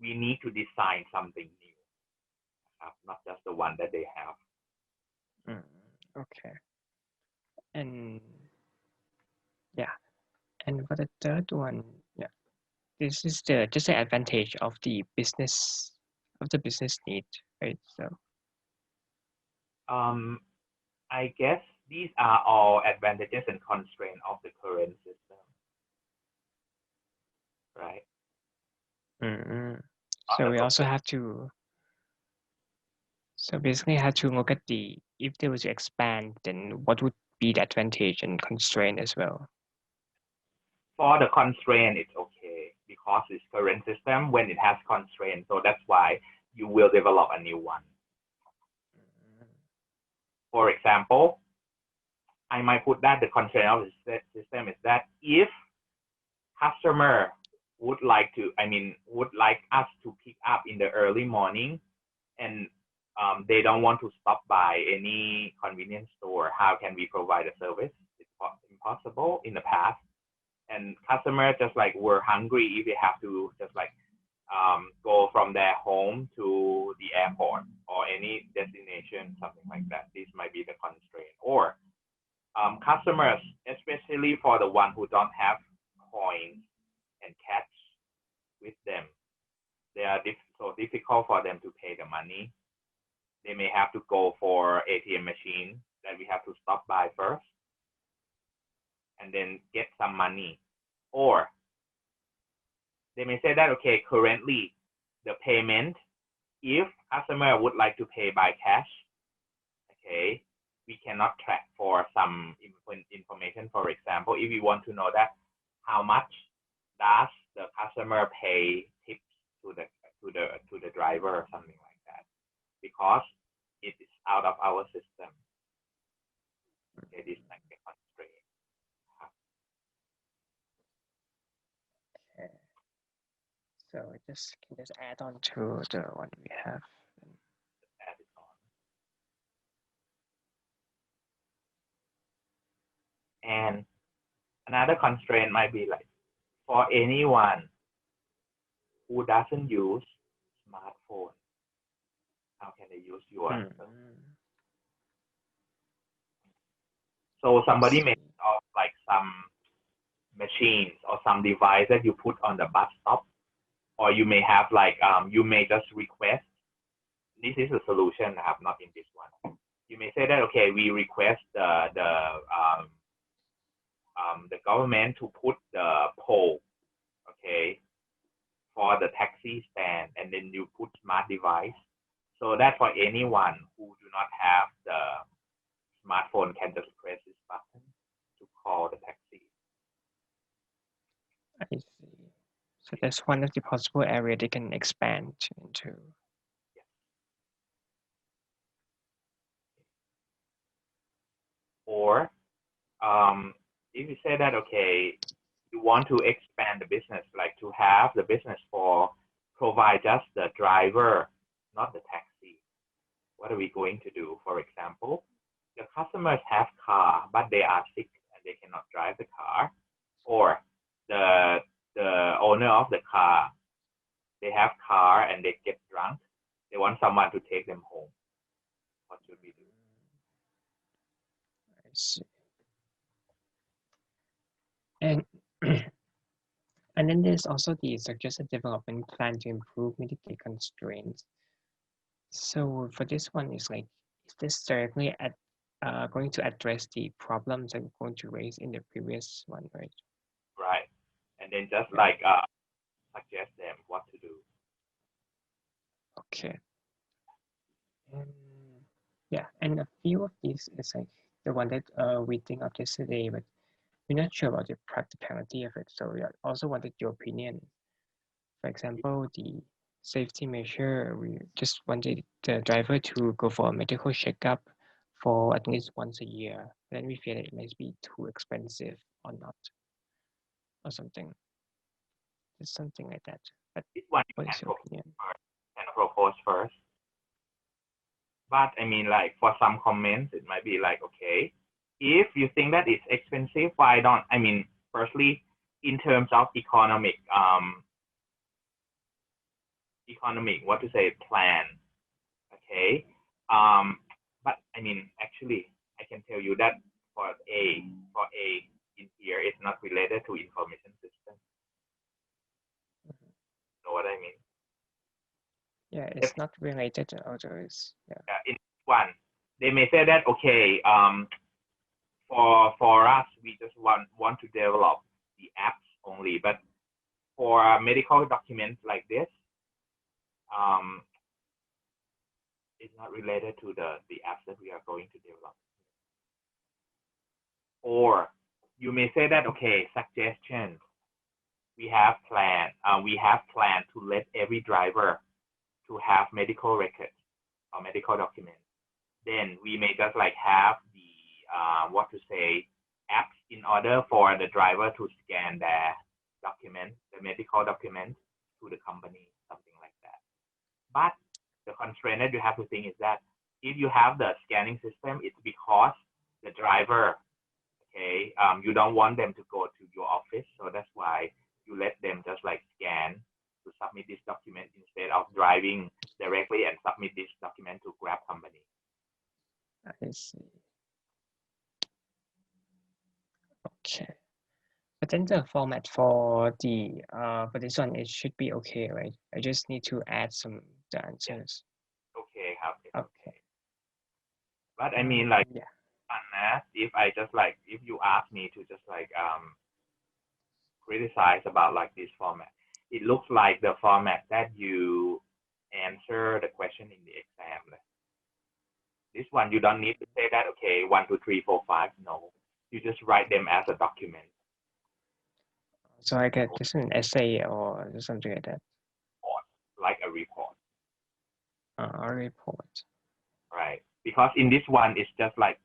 we need to design something new, not just the one that they have. Okay. And yeah, and for the third one, yeah, this is just the advantage of the business need, right? So I guess these are all advantages and constraints of the current system, right? So we also have to basically have to look at if they were to expand, then what would be the advantage and constraint as well. For the constraint, it's okay because it's current system when it has constraint. So that's why you will develop a new one. For example, I might put that the constraint of the system is that if customer would like us to pick up in the early morning and they don't want to stop by any convenience store, how can we provide a service? It's impossible in the past. And customers just like were hungry if they have to just like go from their home to the airport or any destination, something like that. This might be the constraint. Or customers, especially for the one who don't have coins and cash with them, so difficult for them to pay the money. They may have to go for ATM machine that we have to stop by first and then get some money. Or they may say that, okay, currently the payment, if customer would like to pay by cash, okay, we cannot track for some information. For example, if we want to know that how much does the customer pay tips to the driver or something like that, because it is out of our system. Okay, this is like a constraint. Okay. So just can just add on to the one we have. Add it on. And another constraint might be like, for anyone who doesn't use smartphone, how can they use your So somebody may have like some machines or some device that you put on the bus stop, or you may have like you may just request. This is a solution, not in this one. You may say that, okay, we request the government to put the pole, okay, for the taxi stand, and then you put smart device, so that for anyone who do not have the smartphone can just press this button to call the taxi. I see. So that's one of the possible area they can expand into. Or if you say that, okay, you want to expand the business, like to have the business for provide just the driver, not the taxi. What are we going to do? For example, the customers have car, but they are sick and they cannot drive the car. Or the owner of the car, they have car and they get drunk. They want someone to take them home. What should we do? I see. And and then there's also the suggested development plan to improve mitigate constraints. So for this one, is like, is this directly going to address the problems I'm going to raise in the previous one, right? Right. And then just like suggest them what to do. Okay. And yeah, and a few of these is like the one that we think of yesterday, but we're not sure about the practicality of it. So we also wanted your opinion. For example, the safety measure, we just wanted the driver to go for a medical checkup for at least once a year. Then we feel it might be too expensive or not, or something. Just something like that. But This one you what is your opinion? can propose first. But I mean, like for some comments, it might be like, okay, if you think that it's expensive, why don't, I mean, firstly, in terms of economic, what to say, plan, okay? But I mean, actually, I can tell you that for A in here, it's not related to information system. Know what I mean? Yeah, it's not related to others. Yeah. In one, they may say that, okay, for us, we just want to develop the apps only, but for medical documents like this, it's not related to the apps that we are going to develop. Or you may say that, okay, suggestions. We have planned to let every driver to have medical records or medical documents. Then we may just like have the apps in order for the driver to scan their documents, the medical documents, to the company, something like that. But the constraint that you have to think is that if you have the scanning system, it's because the driver, okay, you don't want them to go to your office, so that's why you let them just like scan to submit this document instead of driving directly and submit this document to Grab company. I see. Okay. But But then the format for this one, it should be okay, right? I just need to add the answers. Okay ครับ Okay. but I mean like Yeah. if I just like if you ask me to just like criticize about like this format, it looks like the format that you answer the question in the exam. This one you don't need to say that okay 1 2 3 4 5. No, you just write them as a document. So I get just an essay or something like that. Like a report. A report. Right, because in this one it's just like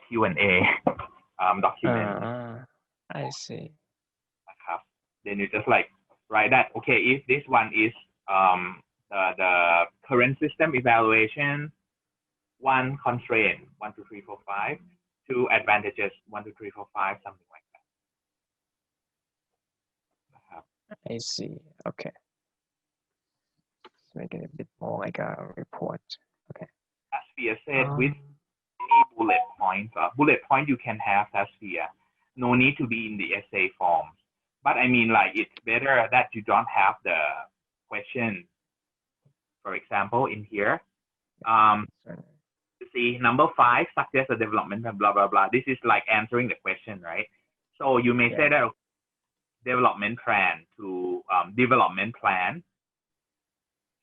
Q&A document. I see. Then you just like write that okay if this one is the current system evaluation, 1 constraint 1 2 3 4 5, 2 advantages 1 2 3 4 5, something like that. I see. Okay. Let's make it a bit more like a report. Okay. As Fia said, with any bullet points, bullet point you can have as Fia. No need to be in the essay form. But I mean, like it's better that you don't have the question. For example, in here, you see number 5, success or development, blah blah blah. This is like answering the question, right? So you may say that development plan to development plan.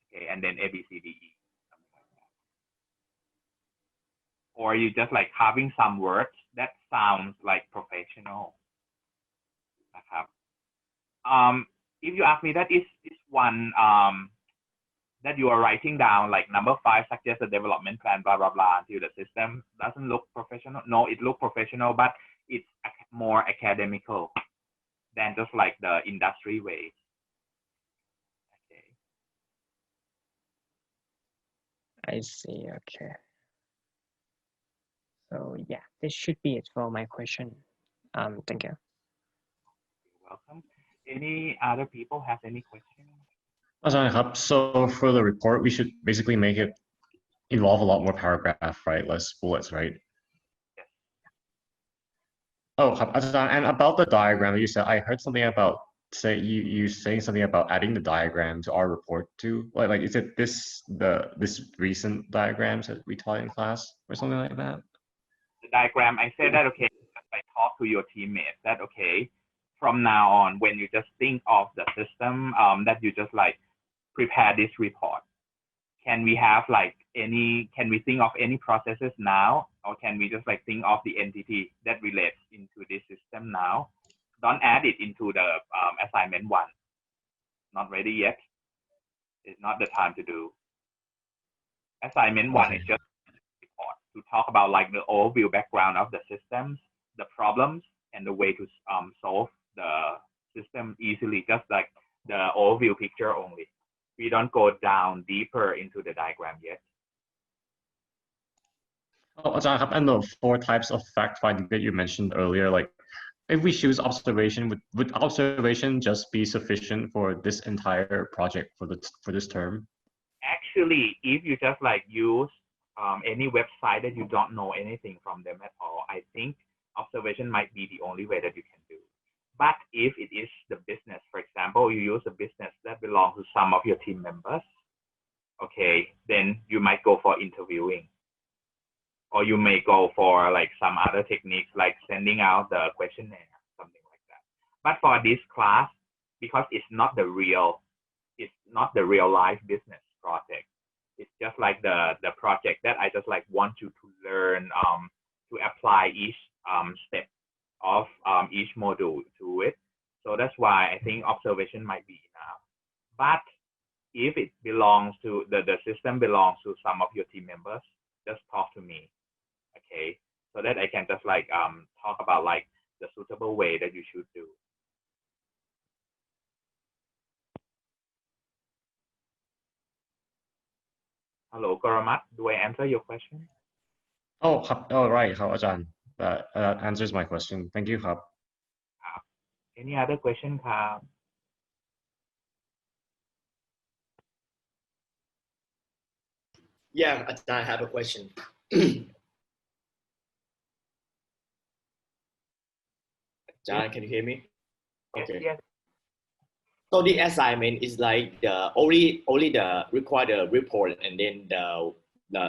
Okay, and then A B C D E. Or you just like having some words that sounds like professional. If you ask me that is one that you are writing down like number 5 suggest a development plan blah blah blah until the system doesn't look professional. No, it looks professional, but it's more academical than just like the industry way. Okay. I see. Okay. So yeah, this should be it for my question. Thank you. You're welcome. Any other people have any questions? So for the report, we should basically make it involve a lot more paragraph, right? Less bullets, right? Yes. Oh, and about the diagram, you said I heard something about you saying something about adding the diagram to our report too. Like is it this recent diagrams that we taught in class or something like that? The diagram, I said that okay, I talk to your teammates that okay, from now on when you just think of the system that you just like prepare this report, can we have like can we think of any processes now, or can we just like think of the entity that relates into this system now? Don't add it into the assignment 1. Not ready yet. It's not the time to do. Assignment 1 is just report to talk about like the overview background of the systems, the problems, and the way to solve the system easily, just like the overview picture only. We don't go down deeper into the diagram yet. Oh, and the 4 types of fact finding that you mentioned earlier, like if we choose observation, would observation just be sufficient for this entire project for this term? Actually, if you just like use any website that you don't know anything from them at all, I think observation might be the only way that you can do. But if it is the business, for example, you use a business that belongs to some of your team members, okay, then you might go for interviewing. Or you may go for like some other techniques like sending out the questionnaire, something like that. But for this class, because it's not the real life business project, it's just like the project that I just like want you to learn to apply each step of each module to it. So that's why I think observation might be enough. But if it belongs to the system belongs to some of your team members, just talk to me, okay, so that I can just like talk about like the suitable way that you should do. Hello, Garamat, do I answer your question? Oh, right, ครับอาจารย์ that answers my question. Thank you ครับ Any other question ครับ Yeah, I have a question. John, can you hear me? Okay. Yes. So the assignment is like the only the require the report and then the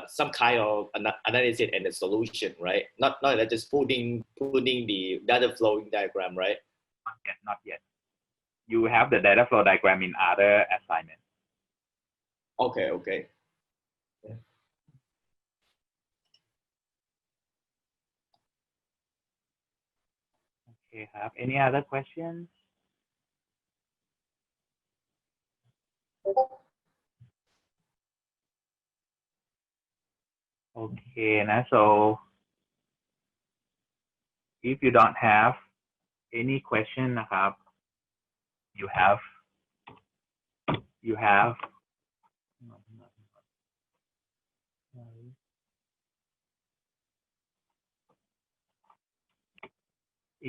some kind of analysis and the solution, right? Not like just putting the data flowing diagram, right? Not yet. You have the data flow diagram in other assignments. Okay, okay. Okay, have any other questions? Okay, now so if you don't have any question นะครับ you have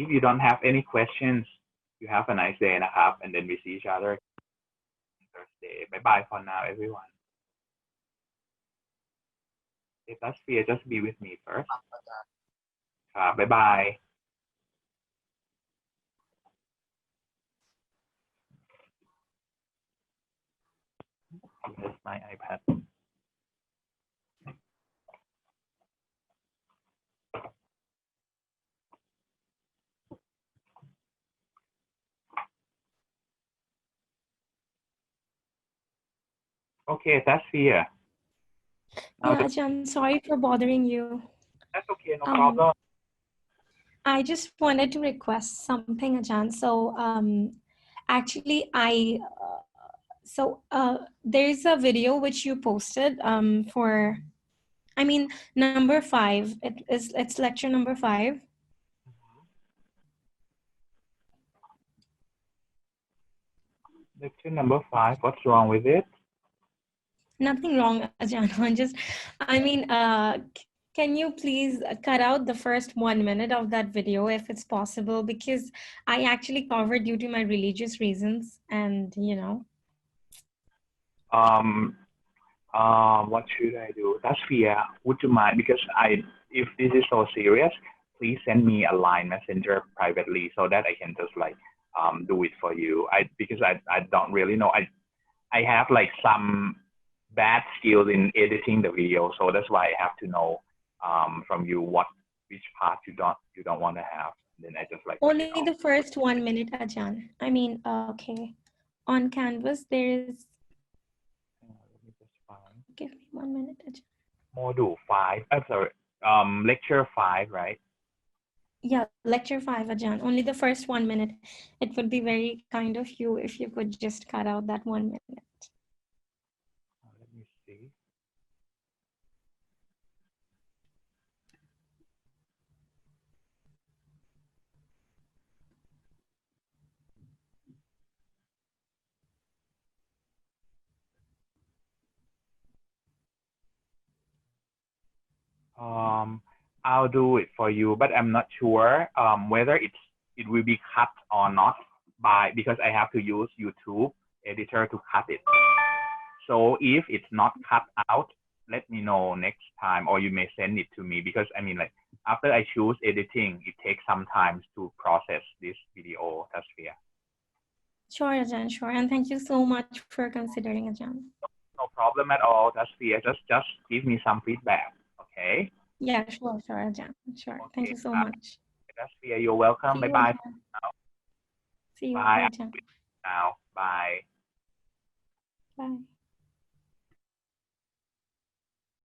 if you don't have any questions, you have a nice day นะครับ and then we see each other Thursday. Bye bye for now, everyone. If that's fear, just be with me first. Bye bye. Here's my iPad. Okay, that's fear. Now Yeah, Ajahn, sorry for bothering you. that's okay, no problem. I just wanted to request something, Ajahn. So actually there's a video which you posted for, I mean, number 5. It's lecture number 5. Lecture number 5, what's wrong with it? Nothing wrong, Ajahn. Can you please cut out the first 1 minute of that video if it's possible? Because I actually covered due to my religious reasons, and What should I do? That's fear. Would you mind? Because if this is so serious, please send me a line messenger privately so that I can just like do it for you. Because I don't really know. I have like some bad skills in editing the video, so that's why I have to know from you which part you don't want to have. Then I just like only the first 1 minute, Ajahn. Okay. On Canvas, there is. Give me 1 minute, Ajahn. Module 5. I'm sorry. Lecture 5, right? Yeah, lecture 5, Ajahn. Only the first 1 minute. It would be very kind of you if you could just cut out that 1 minute. Let me see. I'll do it for you, but I'm not sure whether it will be cut or not because I have to use YouTube editor to cut it. So if it's not cut out, let me know next time, or you may send it to me, because like after I choose editing, it takes some time to process this video. That's fair. Sure, Ajahn, sure. And thank you so much for considering, Ajahn. No problem at all. That's fair. Just give me some feedback, okay? Yeah, sure, Ajahn. Sure. Okay, thank you so much. That's fair. You're welcome. Bye bye. See you. Bye. Ajahn. Now. Bye. Bye.